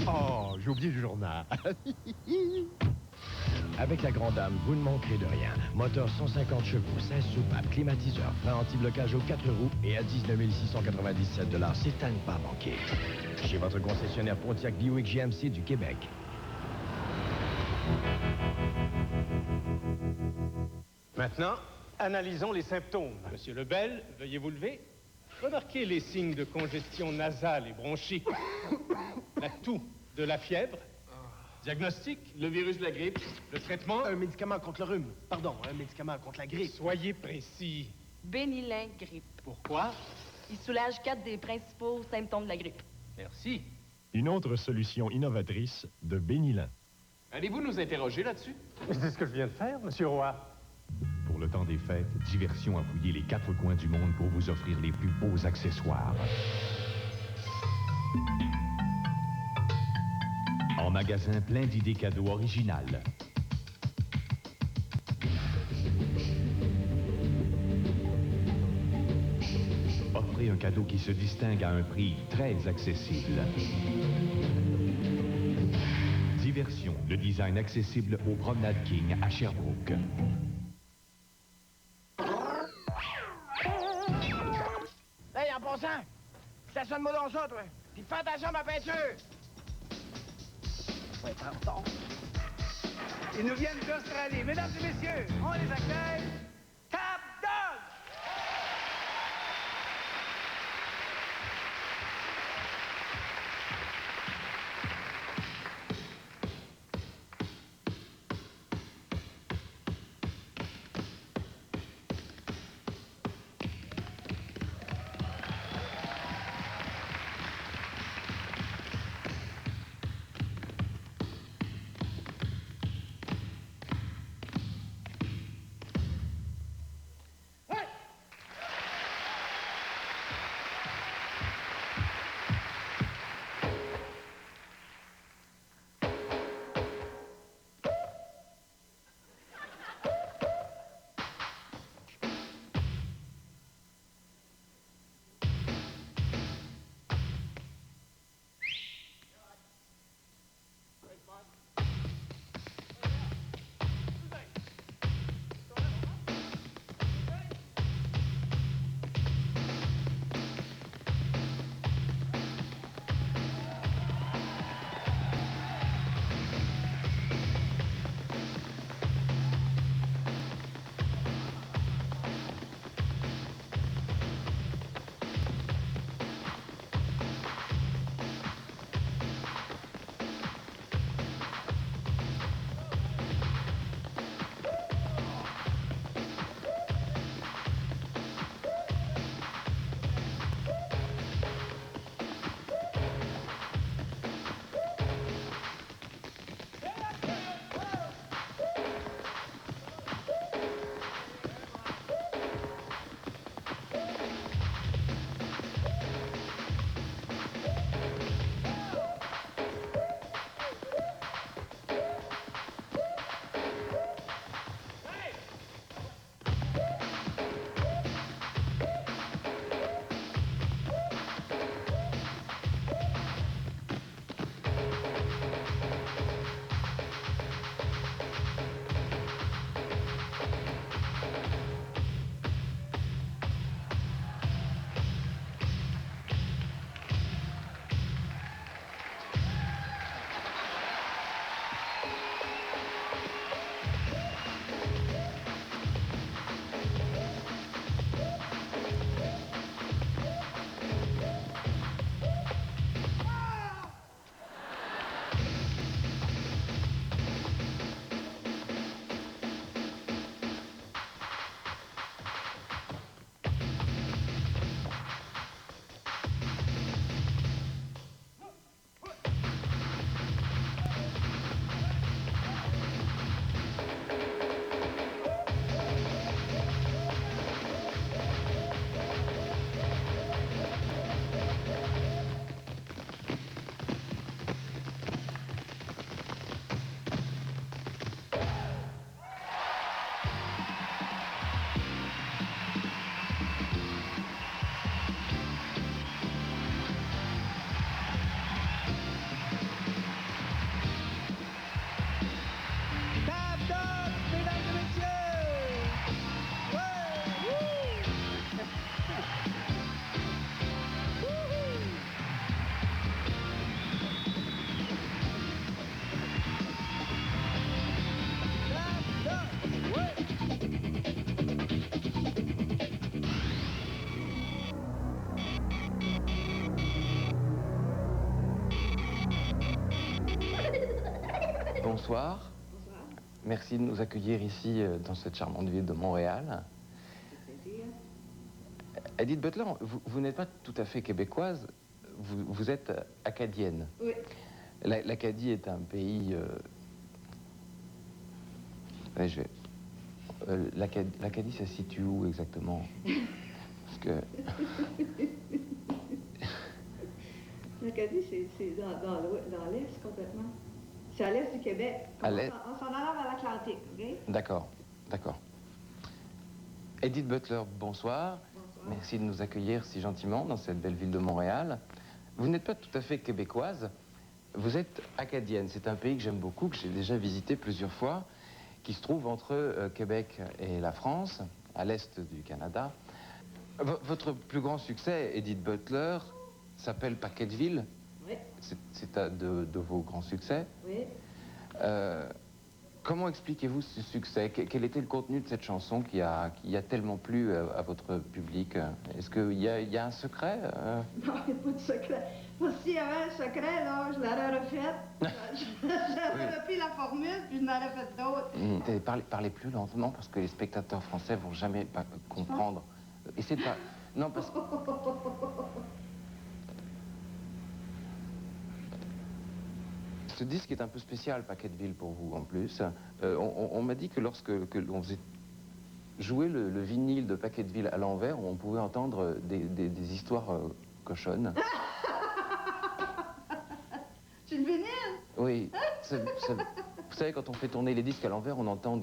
Oh, j'ai oublié le journal. Avec la Grande Dame, vous ne manquerez de rien. Moteur 150 chevaux, 16 soupapes, climatiseur, frein anti-blocage aux 4 roues et à 19 697 $. C'est à ne pas manquer. Chez votre concessionnaire Pontiac Buick GMC du Québec. Maintenant, analysons les symptômes. Monsieur Lebel, veuillez vous lever. Remarquez les signes de congestion nasale et bronchique. La toux, de la fièvre. Diagnostic, le virus de la grippe. Le traitement, Un médicament contre le rhume. Pardon, un médicament contre la grippe. soyez précis. Bénilin grippe. Pourquoi? Il soulage 4 des principaux symptômes de la grippe. Merci. Une autre solution innovatrice de Bénilin. Allez-vous nous interroger là-dessus? C'est ce que je viens de faire, Monsieur Roy. Pour le temps des fêtes, Diversion a fouillé les 4 coins du monde pour vous offrir les plus beaux accessoires. En magasin, plein d'idées cadeaux originales. Offrez un cadeau qui se distingue à un prix très accessible. Diversion, le design accessible au Promenade King à Sherbrooke. Hey, en passant, stationne-moi dans ça, toi. Puis fais attention à ma peinture. Ouais, pas en retard. Ils nous viennent d'Australie. Mesdames et messieurs, on les accueille. Cap Dog! bonsoir. Bonsoir. Merci de nous accueillir ici dans cette charmante ville de Montréal. Edith Butler, vous n'êtes pas tout à fait québécoise, vous êtes acadienne. Oui. L'Acadie est un pays... L'Acadie, ça se situe où exactement? Parce que... L'Acadie, c'est dans l'Est complètement. C'est à l'Est du Québec. À l'Est? On s'en allant vers l'Atlantique, OK? D'accord, d'accord. Edith Butler, bonsoir. Bonsoir. Merci de nous accueillir si gentiment dans cette belle ville de Montréal. Vous n'êtes pas tout à fait québécoise, vous êtes acadienne. C'est un pays que j'aime beaucoup, que j'ai déjà visité plusieurs fois, qui se trouve entre Québec et la France, à l'est du Canada. Votre plus grand succès, Edith Butler, s'appelle Paquetteville. Oui. C'est un de vos grands succès. Oui. Comment expliquez-vous ce succès? Quel était le contenu de cette chanson qui a tellement plu à votre public? Est-ce qu'il y a un secret? Non, il n'y a pas de secret. Moi, s'il y avait un secret, là, je l'aurais refait. J'aurais repris la formule, puis je n'aurais fait d'autres. Parlez plus lentement, parce que les spectateurs français vont jamais comprendre. Essayez de pas... Non, parce que... Ce disque est un peu spécial, Paquetteville, pour vous, en plus. On m'a dit que lorsque l'on faisait jouer le vinyle de Paquetteville à l'envers, on pouvait entendre des histoires cochonnes. Tu le vinyle? Oui. Vous savez, quand on fait tourner les disques à l'envers, on entend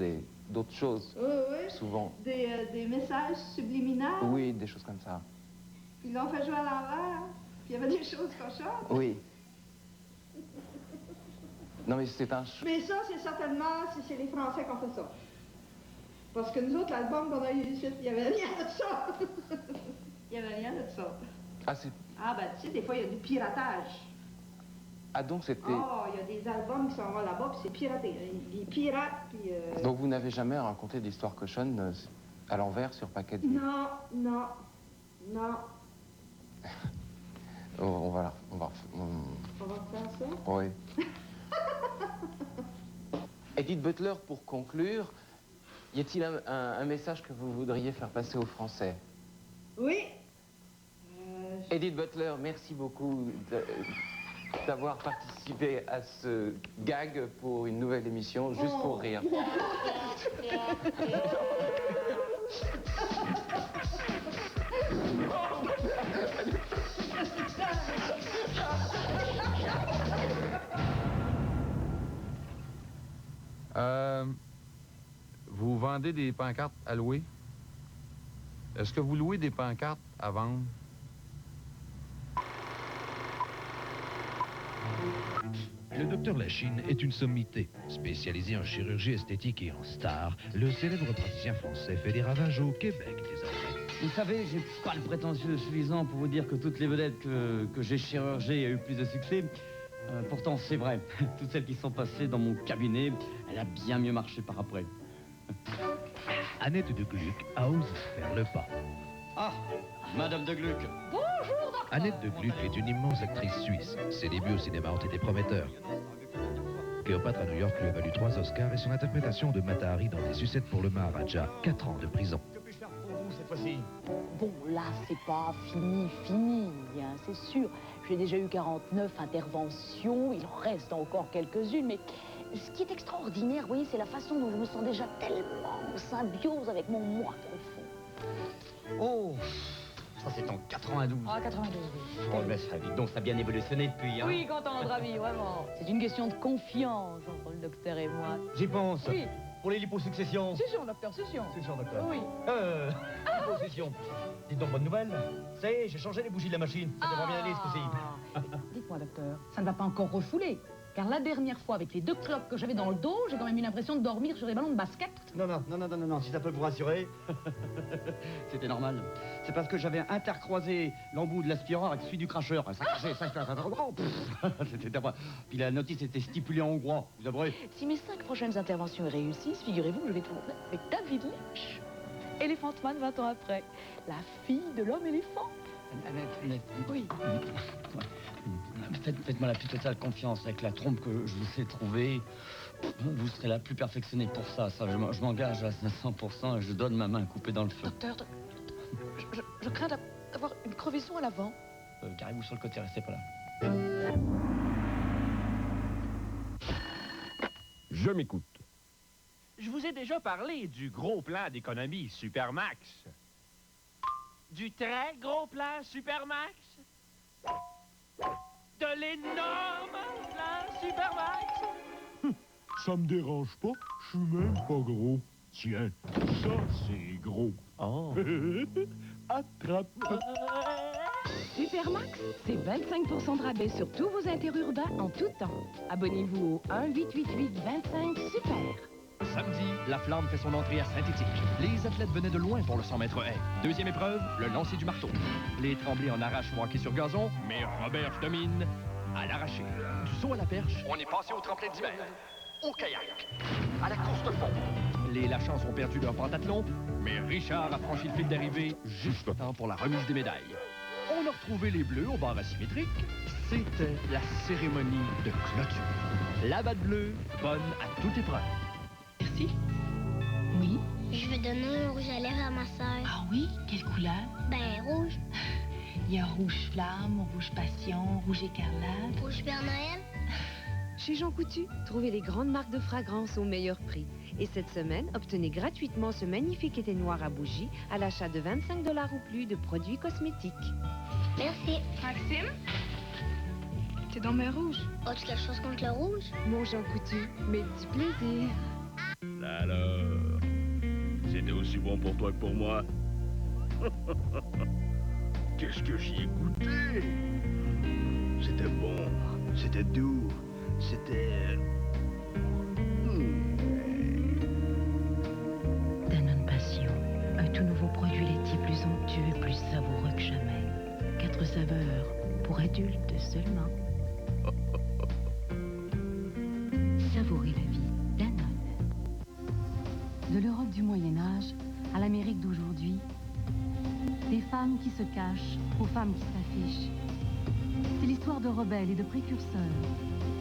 d'autres choses. Oui, oui. Souvent. Des messages subliminaux. Oui, des choses comme ça. Puis l'on fait jouer à l'envers. Puis il y avait des choses cochonnes. Oui. Non, mais c'est un... Mais ça, c'est certainement, c'est les Français qui ont fait ça. Parce que nous autres, l'album qu'on a eu ici, il n'y avait rien de ça. Il n'y avait rien de ça. Ah, c'est... Ah, ben, tu sais, des fois, il y a du piratage. Ah, donc c'était... Oh, il y a des albums qui s'en vont là-bas, puis c'est piraté. Ils piratent, puis... Donc vous n'avez jamais raconté d'histoire cochonne à l'envers sur Paquetteville? Non, non, non. On va refaire ça? Oui. Edith Butler, pour conclure, y a-t-il un message que vous voudriez faire passer aux Français? Oui. Edith Butler, merci beaucoup d'avoir participé à ce gag pour une nouvelle émission, juste pour rire. Vous vendez des pancartes à louer? Est-ce que vous louez des pancartes à vendre? Le docteur Lachine est une sommité. Spécialisé en chirurgie esthétique et en star, le célèbre praticien français fait des ravages au Québec désormais. Vous savez, j'ai pas le prétentieux suffisant pour vous dire que toutes les vedettes que j'ai chirurgées ont eu plus de succès. Pourtant, c'est vrai. Toutes celles qui sont passées dans mon cabinet, elle a bien mieux marché par après. Annette de Gluck a osé faire le pas. Ah, Madame de Gluck. Bonjour, docteur. Annette de Gluck est une immense actrice suisse. Ses débuts au cinéma ont été prometteurs. Cléopâtre à New York lui a valu 3 Oscars et son interprétation de Mata Hari dans Des sucettes pour le Maharaja, 4 ans de prison. Que puis-je faire pour vous cette fois-ci? Bon, là, c'est pas fini, hein, c'est sûr. J'ai déjà eu 49 interventions, il en reste encore quelques-unes, mais ce qui est extraordinaire, vous voyez, c'est la façon dont je me sens déjà tellement en symbiose avec mon moi profond. Oh, ça c'est en 92. Ah, 92, oui. Oh, mais ça, dites donc, ça a bien évolutionné depuis, hein? Oui, content, notre ami, vraiment. C'est une question de confiance entre le docteur et moi. J'y pense. Oui. Pour les liposuccessions. C'est sûr, docteur, c'est sûr. C'est sûr, docteur. Oui. Liposuccession. Dites donc, bonne nouvelle. Ça y est, j'ai changé les bougies de la machine. Ça devrait bien aller, ce coup-ci. Dites-moi, docteur, ça ne va pas encore refouler. Car la dernière fois, avec les 2 clopes que j'avais dans le dos, j'ai quand même eu l'impression de dormir sur des ballons de basket. Non, si ça peut vous rassurer. C'était normal. C'est parce que j'avais intercroisé l'embout de l'aspirant avec celui du cracheur. Ça crachait, C'était... Puis la notice était stipulée en hongrois, vous avouerez. Si mes 5 prochaines interventions réussissent, figurez-vous que je vais tourner avec David Lynch. Elephant Man 20 ans après. La fille de l'homme éléphant. Annette. Oui. Faites-moi la plus totale confiance. Avec la trompe que je vous ai trouvée, vous serez la plus perfectionnée pour ça. Je m'engage à 500% et je donne ma main coupée dans le feu. Docteur, je crains d'avoir une crevaison à l'avant. Garez-vous sur le côté, restez pas là. Je m'écoute. Je vous ai déjà parlé du gros plan d'économie Supermax. Du très gros plan Supermax. De l'énorme plan Supermax. Ça me dérange pas, je suis même pas gros. Tiens, ça c'est gros. Oh. Attrape. Supermax, c'est 25% de rabais sur tous vos interurbains en tout temps. Abonnez-vous au 1-888-25 Super. Samedi, la flamme fait son entrée à Saint-Étienne. Les athlètes venaient de loin pour le 100 mètres haies. Deuxième épreuve, le lancer du marteau. Les Tremblay en arrache hockey sur gazon, mais Robert domine à l'arraché. Du saut à la perche, on est passé au tremplin d'hiver, au kayak, à la course de fond. Les Lachance ont perdu leur pentathlon, mais Richard a franchi le fil d'arrivée juste au temps pour la remise des médailles. On a retrouvé les Bleus au bar asymétrique. C'était la cérémonie de clôture. La batte bleue, bonne à toute épreuve. Merci. Oui? Je vais donner un rouge à lèvres à ma sœur. Ah oui? Quelle couleur? Ben, rouge. Il y a rouge flamme, rouge passion, rouge écarlate. Rouge Père Noël. Chez Jean Coutu, trouvez les grandes marques de fragrance au meilleur prix. Et cette semaine, obtenez gratuitement ce magnifique été noir à bougie à l'achat de 25 $ ou plus de produits cosmétiques. Merci. Maxime? T'es dans mes rouges. As-tu quelque chose contre le rouge? Mon Jean Coutu, mes petits plaisirs. Alors, c'était aussi bon pour toi que pour moi? Qu'est-ce que j'y ai goûté? C'était bon, c'était doux, c'était... Danone Passion, un tout nouveau produit laitier plus onctueux et plus savoureux que jamais. 4 saveurs pour adultes seulement. Savourez la vie, Danone. De l'Europe du Moyen-Âge à l'Amérique d'aujourd'hui, des femmes qui se cachent aux femmes qui s'affichent. C'est l'histoire de rebelles et de précurseurs,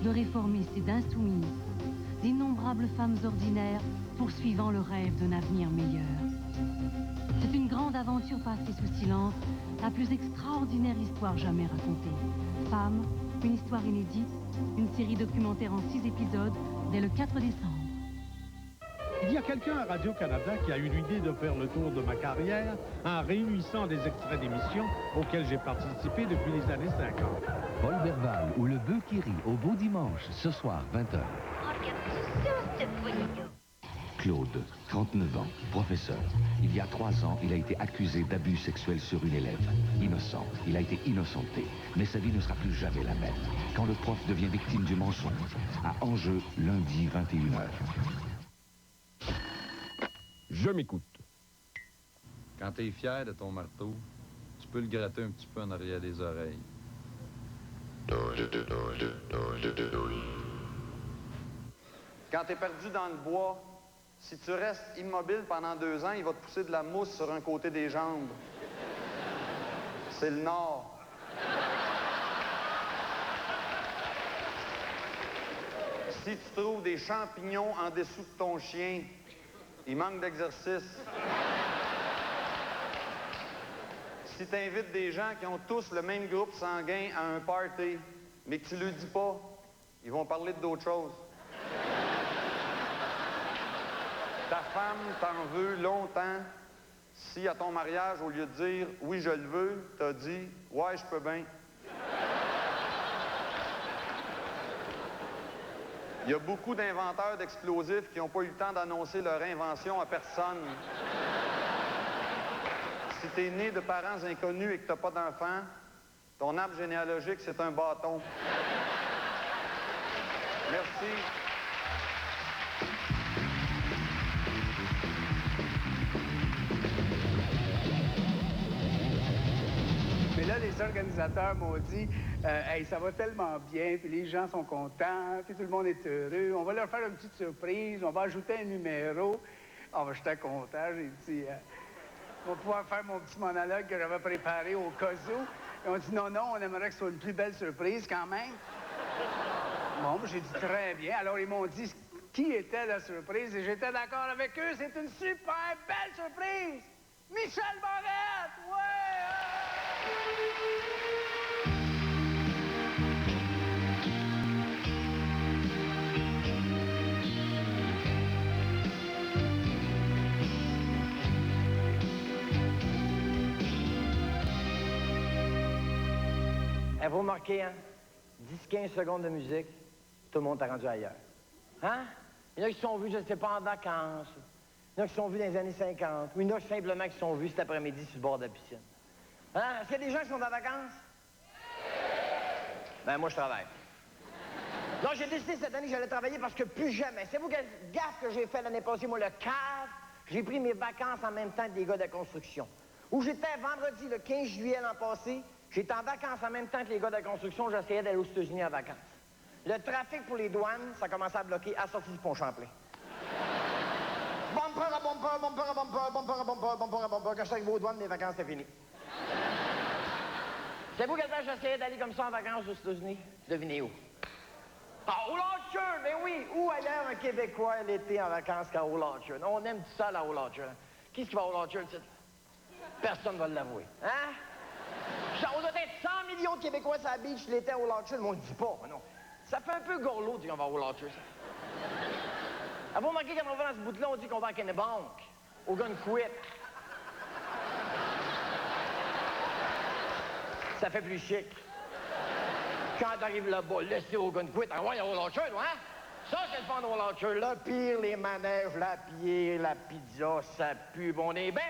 de réformistes et d'insoumises, d'innombrables femmes ordinaires poursuivant le rêve d'un avenir meilleur. C'est une grande aventure passée sous silence, la plus extraordinaire histoire jamais racontée. Femmes, une histoire inédite, une série documentaire en 6 épisodes dès le 4 décembre. Il y a quelqu'un à Radio-Canada qui a eu l'idée de faire le tour de ma carrière en réunissant des extraits d'émissions auxquels j'ai participé depuis les années 50. Paul Verval ou Le Bœuf qui rit au Beau Dimanche, ce soir, 20h. Claude, 39 ans, professeur. Il y a 3 ans, il a été accusé d'abus sexuels sur une élève. Innocent, il a été innocenté. Mais sa vie ne sera plus jamais la même. Quand le prof devient victime du mensonge. À Enjeu, lundi, 21h. Je m'écoute. Quand t'es fier de ton marteau, tu peux le gratter un petit peu en arrière des oreilles. Quand t'es perdu dans le bois, si tu restes immobile pendant 2 ans, il va te pousser de la mousse sur un côté des jambes. C'est le Nord. Si tu trouves des champignons en dessous de ton chien, il manque d'exercice. Si tu invites des gens qui ont tous le même groupe sanguin à un party, mais que tu ne le dis pas, ils vont parler d'autre chose. Ta femme t'en veut longtemps si à ton mariage, au lieu de dire « oui, je le veux », t'as dit « ouais, je peux bien ». Il y a beaucoup d'inventeurs d'explosifs qui n'ont pas eu le temps d'annoncer leur invention à personne. Si t'es né de parents inconnus et que t'as pas d'enfant, ton arbre généalogique, c'est un bâton. Merci. Mais là, les organisateurs m'ont dit hey, ça va tellement bien, puis les gens sont contents, puis tout le monde est heureux. On va leur faire une petite surprise, on va ajouter un numéro. Ah, ben, j'étais content, j'ai dit on va pouvoir faire mon petit monologue que j'avais préparé au cas où. Ils ont dit non, non, on aimerait que ce soit une plus belle surprise quand même. Bon, j'ai dit très bien. Alors, ils m'ont dit qui était la surprise et j'étais d'accord avec eux. C'est une super belle surprise! Michel Barrette! Vous remarquez, hein? 10-15 secondes de musique, tout le monde est rendu ailleurs. Hein? Il y en a qui sont vus, je ne sais pas, en vacances. Il y en a qui sont vus dans les années 50. Ou il y en a simplement qui sont vus cet après-midi sur le bord de la piscine. Hein? Est-ce qu'il y a des gens qui sont en vacances? Ben, moi, je travaille. Non, j'ai décidé cette année que j'allais travailler parce que plus jamais. C'est vous quelle gaffe que j'ai fait l'année passée, moi, le cave? J'ai pris mes vacances en même temps que des gars de la construction. Où j'étais vendredi, le 15 juillet l'an passé, j'étais en vacances en même temps que les gars de la construction, j'essayais d'aller aux États-Unis en vacances. Le trafic pour les douanes, ça commençait à bloquer à la sortie du pont Champlain. Bumper à bumper, bumper à bumper, bumper à bumper, bumper à bumper. Quand j'étais avec vos douanes, mes vacances, c'était fini. C'est vous quelle fois j'essayais d'aller comme ça en vacances aux États-Unis? Devinez où? À Old Orchard, ben oui! Où ailleurs un Québécois l'été en vacances qu'à Old Orchard? On aime tout ça, à Old Orchard. Qui va à Old Orchard, personne ne va l'avouer. Hein? On doit être 100 millions de Québécois sur la beach l'été à Old Orchard, mais on ne le dit pas, non. Ça fait un peu gorlot, dit qu'on va à Old Orchard. Avez-vous remarqué quand on va dans ce bout-là, on dit qu'on va à Kennebank, au Gunquit. Ça fait plus chic. Quand t'arrives là-bas, laissez au Gunquit, ah ouais, à Old Orchard, hein? Ça, c'est le fun de Old Orchard. Le pire, les manèges, la bière, la pizza, ça pue, bon, on est bien.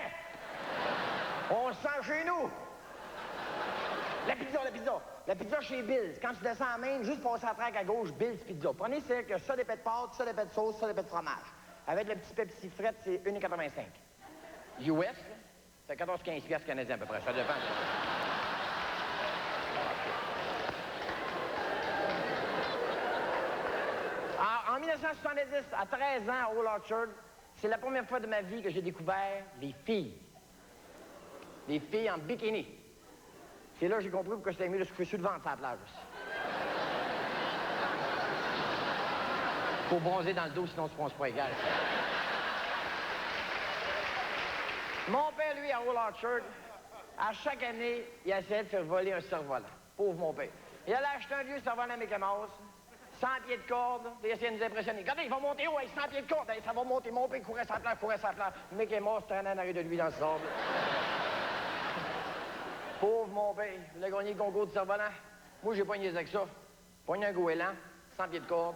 On se sent chez nous. La pizza, la pizza. La pizza chez Bill's. Quand tu descends en Maine, juste passer à la traque à gauche, Bill's Pizza. Prenez celle que ça d'épais de pâte, ça d'épais de sauce, ça d'épais de fromage. Avec le petit Pepsi frette, c'est 1,85. US, c'est 14-15 piastres canadiens à peu près. Ça dépend. En 1970, à 13 ans, à Old Orchard, c'est la première fois de ma vie que j'ai découvert les filles. Des filles en bikini. C'est là que j'ai compris pourquoi c'était mieux de se coucher sur le ventre à la plage aussi. Faut bronzer dans le dos, sinon on se bronze pas égal. Mon père, lui, à Old Orchard, à chaque année, il essayait de faire voler un cerf-volant. Pauvre mon père. Il allait acheter un vieux cerf-volant à Mickey Mouse, 100 pieds de corde, il essayait de nous impressionner. Regardez, il va monter haut avec 100 pieds de corde. Ça va monter. Mon père courait sa plage, courait sa plage. Mickey Mouse traînait en arrière de lui dans le sable. Pauvre mon père, il a gagné le concours de cerf-volant. Moi, j'ai pas niaisé avec ça. Pogné un goéland, 100 pieds de corde.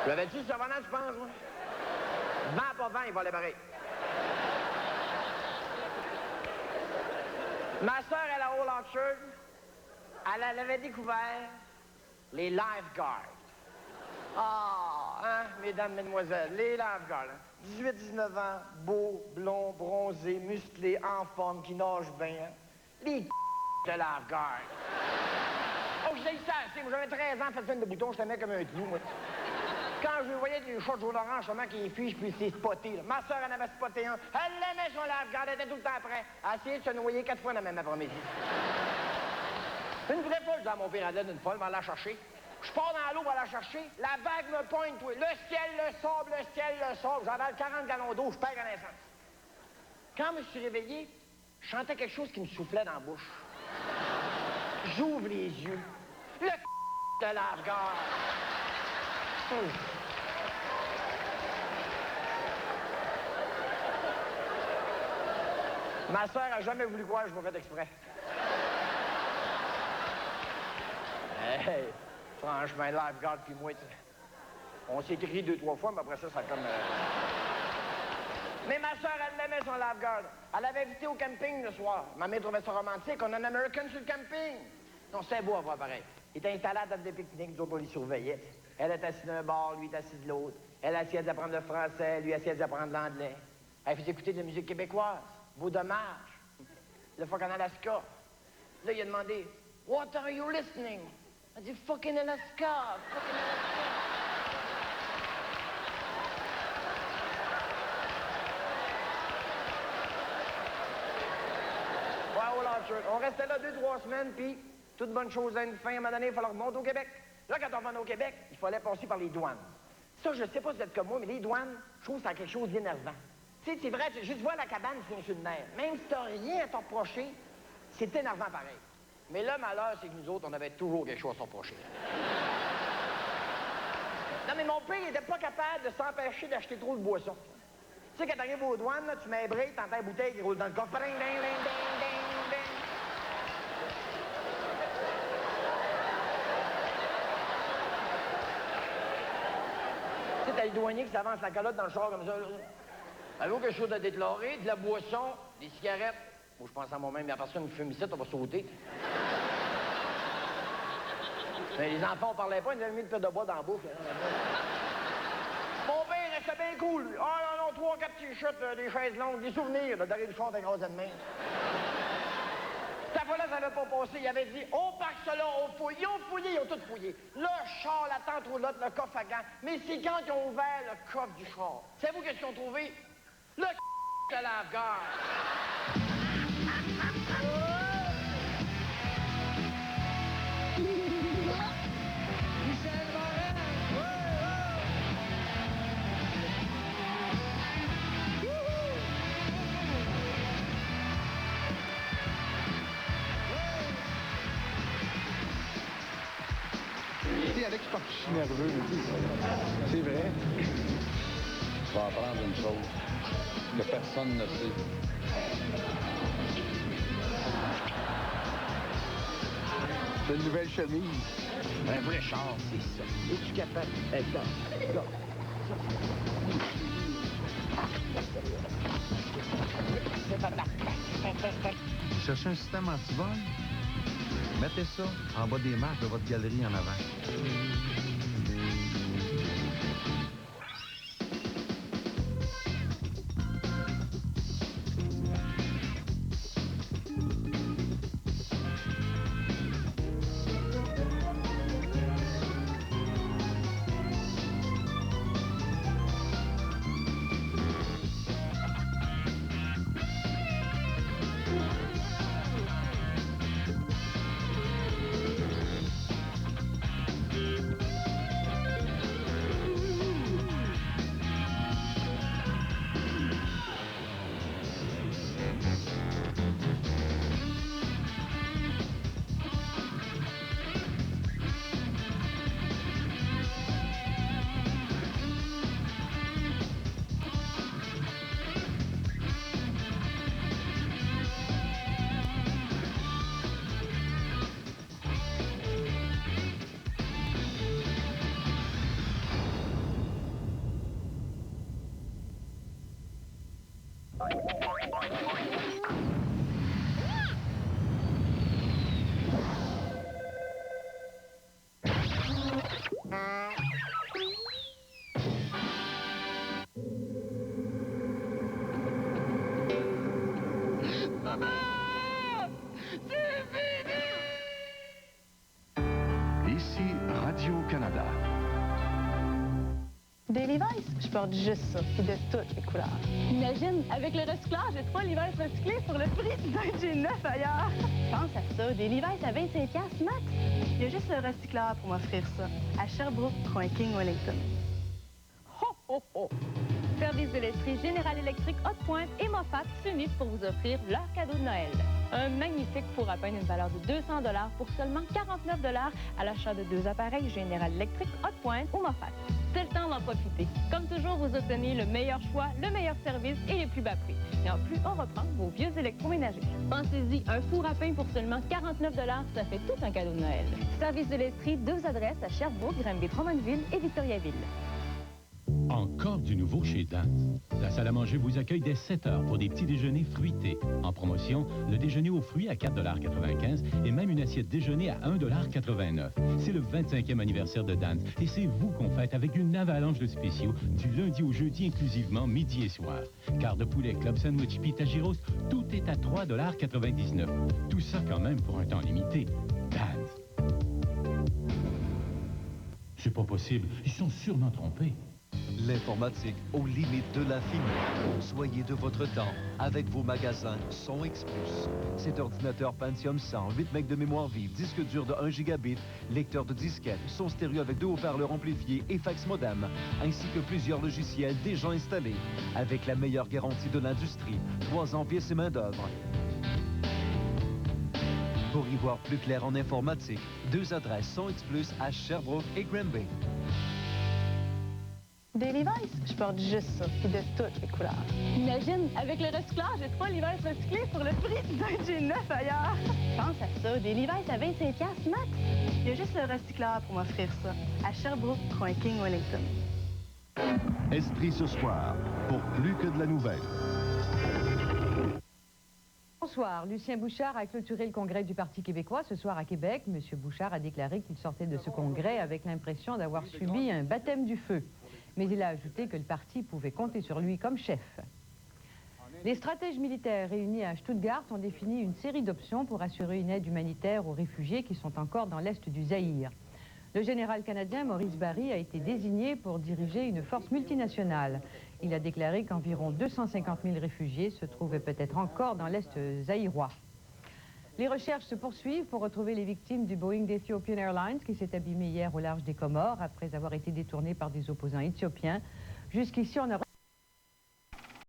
Tu l'avais-tu, le cerf-volant, tu penses, moi? Vent, pas vent, il va aller pareil. Ma sœur, elle, à Old Orchard, elle avait découvert les lifeguards. Ah, hein, mesdames, mesdemoiselles, les lifeguards. 18-19 ans, beaux, blonds, bronzés, musclés, en forme, qui nagent bien. Hein? Les de lifeguards. Oh, je l'ai ça assez. Moi, j'avais 13 ans, fait plein de boutons, je t'aimais comme un clou, moi. Quand je voyais des shorts jaune orange, seulement qui fichent, puis c'est spoté. Là. Ma soeur en avait spoté un. Elle l'aimait, son lifeguard, elle était tout le temps prêt. Elle a essayé de se noyer 4 fois dans le même après-midi. Une vraie folle, dans mon père, elle une folle, va la chercher. Je pars dans l'eau, va la chercher. La vague me pointe, toi. Le ciel, le sable, le ciel, le sable. J'avale 40 gallons d'eau, je perds connaissance. Quand je me suis réveillé, je sentais quelque chose qui me soufflait dans la bouche. J'ouvre les yeux. Le de lifeguard. Ma soeur a jamais voulu croire que je m'en fait exprès. Hey, franchement, lifeguard puis moi, on s'est écrit 2-3 fois, mais après ça, ça a comme... Mais ma soeur, elle aimait son lifeguard. Elle avait invité au camping le soir. Ma mère trouvait ça romantique. On a un American sur le camping. Non, c'était beau à voir pareil. Il était installé à la table de pique-nique, nous autres, on les surveillait. Elle était assise d'un bord, lui était assis de l'autre. Elle essayait d'apprendre le français, lui essayait d'apprendre l'anglais. Elle faisait écouter de la musique québécoise. Beau dommage. Le fuck en Alaska. Là, il a demandé, « What are you listening? » Elle a dit, « Fucking Alaska, fucking Alaska. » sûr. On restait là 2-3 semaines, puis toute bonne chose à une fin. À un moment donné, il fallait remonter au Québec. Là, quand on revenait au Québec, il fallait passer par les douanes. Ça, je sais pas si vous êtes comme moi, mais les douanes, je trouve que c'est quelque chose d'énervant. Tu sais, c'est vrai, juste voir la cabane, c'est sur le nerf. Même si t'as rien à te reprocher, c'est énervant pareil. Mais le malheur, c'est que nous autres, on avait toujours quelque chose à se reprocher. Non, mais mon père, il était pas capable de s'empêcher d'acheter trop de boissons. Tu sais, quand t'arrives aux douanes, là, tu mets un break, t'entends la bouteille qui roule dans le coffre. Ding, ding, ding, ding, ding, ding. Tu sais, t'as le douanier qui s'avance la calotte dans le char comme ça. Avez-vous quelque chose à déclarer? De la boisson, des cigarettes. Moi, je pense à moi-même, il y a personne qui fume ici, on va sauter. Mais les enfants, on parlait pas, ils avaient mis le peu de bois dans la bouche. Mon père restait bien cool, lui. Ah non, 3-4 t-shirts, des chaises longues, des souvenirs, là, derrière du char d'écrasé de main. Cette fois-là, ça n'avait pas passé. Il avait dit, on parque cela, on fouille. Ils ont fouillé, ils ont tout fouillé. Le char, la tente roulotte, le coffre à gants. Mais c'est quand ils ont ouvert le coffre du char. Savez-vous qu'est-ce qu'ils ont trouvé? Le de lave-gare. Tu sais, Alex, je pense que je suis nerveux. C'est vrai. Je vais apprendre une chose que personne ne sait. C'est une nouvelle chemise. Un vrai char, c'est ça. Es-tu capable? Gars. Vous cherchez un système anti-vol? Mettez ça en bas des marques de votre galerie en avant. Ici Radio-Canada. Des Levi's, je porte juste ça, puis de toutes les couleurs. Imagine, avec le recyclage, j'ai 3 Levi's recyclés pour le prix d'un jean neuf ailleurs. Pense à ça, des Levi's à 25$ max. Il y a juste le recycleur pour m'offrir ça, à Sherbrooke, coin King Wellington. Ho, ho, ho! Service de lesterie Général Électrique Haute-Pointe et Moffat s'unissent pour vous offrir leur cadeau de Noël. Un magnifique four à pain d'une valeur de 200$ pour seulement 49$ à l'achat de 2 appareils Général Électrique Haute-Pointe ou Moffat. C'est le temps d'en profiter. Comme toujours, vous obtenez le meilleur choix, le meilleur service et les plus bas prix. Et en plus, on reprend vos vieux électroménagers. Pensez-y, un four à pain pour seulement 49$, ça fait tout un cadeau de Noël. Service de lesterie, 2 adresses à Sherbrooke, Granby-Drummondville et Victoriaville. Encore du nouveau chez Dan's. La salle à manger vous accueille dès 7 heures pour des petits déjeuners fruités. En promotion, le déjeuner aux fruits à 4,95$ et même une assiette déjeuner à 1,89$. C'est le 25e anniversaire de Dan's et c'est vous qu'on fête avec une avalanche de spéciaux du lundi au jeudi inclusivement midi et soir. Quart de poulet, club sandwich, pita gyros, tout est à 3,99$. Tout ça quand même pour un temps limité. Dan's. C'est pas possible, ils sont sûrement trompés. L'informatique aux limites de l'infini. Soyez de votre temps avec vos magasins Son X+. Cet ordinateur Pentium 100, 8 MB de mémoire vive, disque dur de 1 gigabit, lecteur de disquette, son stéréo avec 2 haut-parleurs amplifiés et fax modem, ainsi que plusieurs logiciels déjà installés. Avec la meilleure garantie de l'industrie, 3 ans pièces et main-d'œuvre. Pour y voir plus clair en informatique, 2 adresses Son X+, à Sherbrooke et Granby. Des Levi's, je porte juste ça, puis de toutes les couleurs. Imagine, avec le recyclage, j'ai 3 Levi's recyclés pour le prix d'un G9 ailleurs. Pense à ça, des Levi's à 25$ max. Il y a juste le recycleur pour m'offrir ça, à Sherbrooke, coin King Wellington. Esprit ce soir, pour plus que de la nouvelle. Bonsoir. Lucien Bouchard a clôturé le congrès du Parti québécois ce soir à Québec. M. Bouchard a déclaré qu'il sortait de ce congrès avec l'impression d'avoir subi un baptême du feu. Mais il a ajouté que le parti pouvait compter sur lui comme chef. Les stratèges militaires réunis à Stuttgart ont défini une série d'options pour assurer une aide humanitaire aux réfugiés qui sont encore dans l'est du Zaïre. Le général canadien Maurice Barry a été désigné pour diriger une force multinationale. Il a déclaré qu'environ 250 000 réfugiés se trouvaient peut-être encore dans l'est zaïrois. Les recherches se poursuivent pour retrouver les victimes du Boeing d'Ethiopian Airlines qui s'est abîmé hier au large des Comores après avoir été détourné par des opposants éthiopiens. Jusqu'ici, on a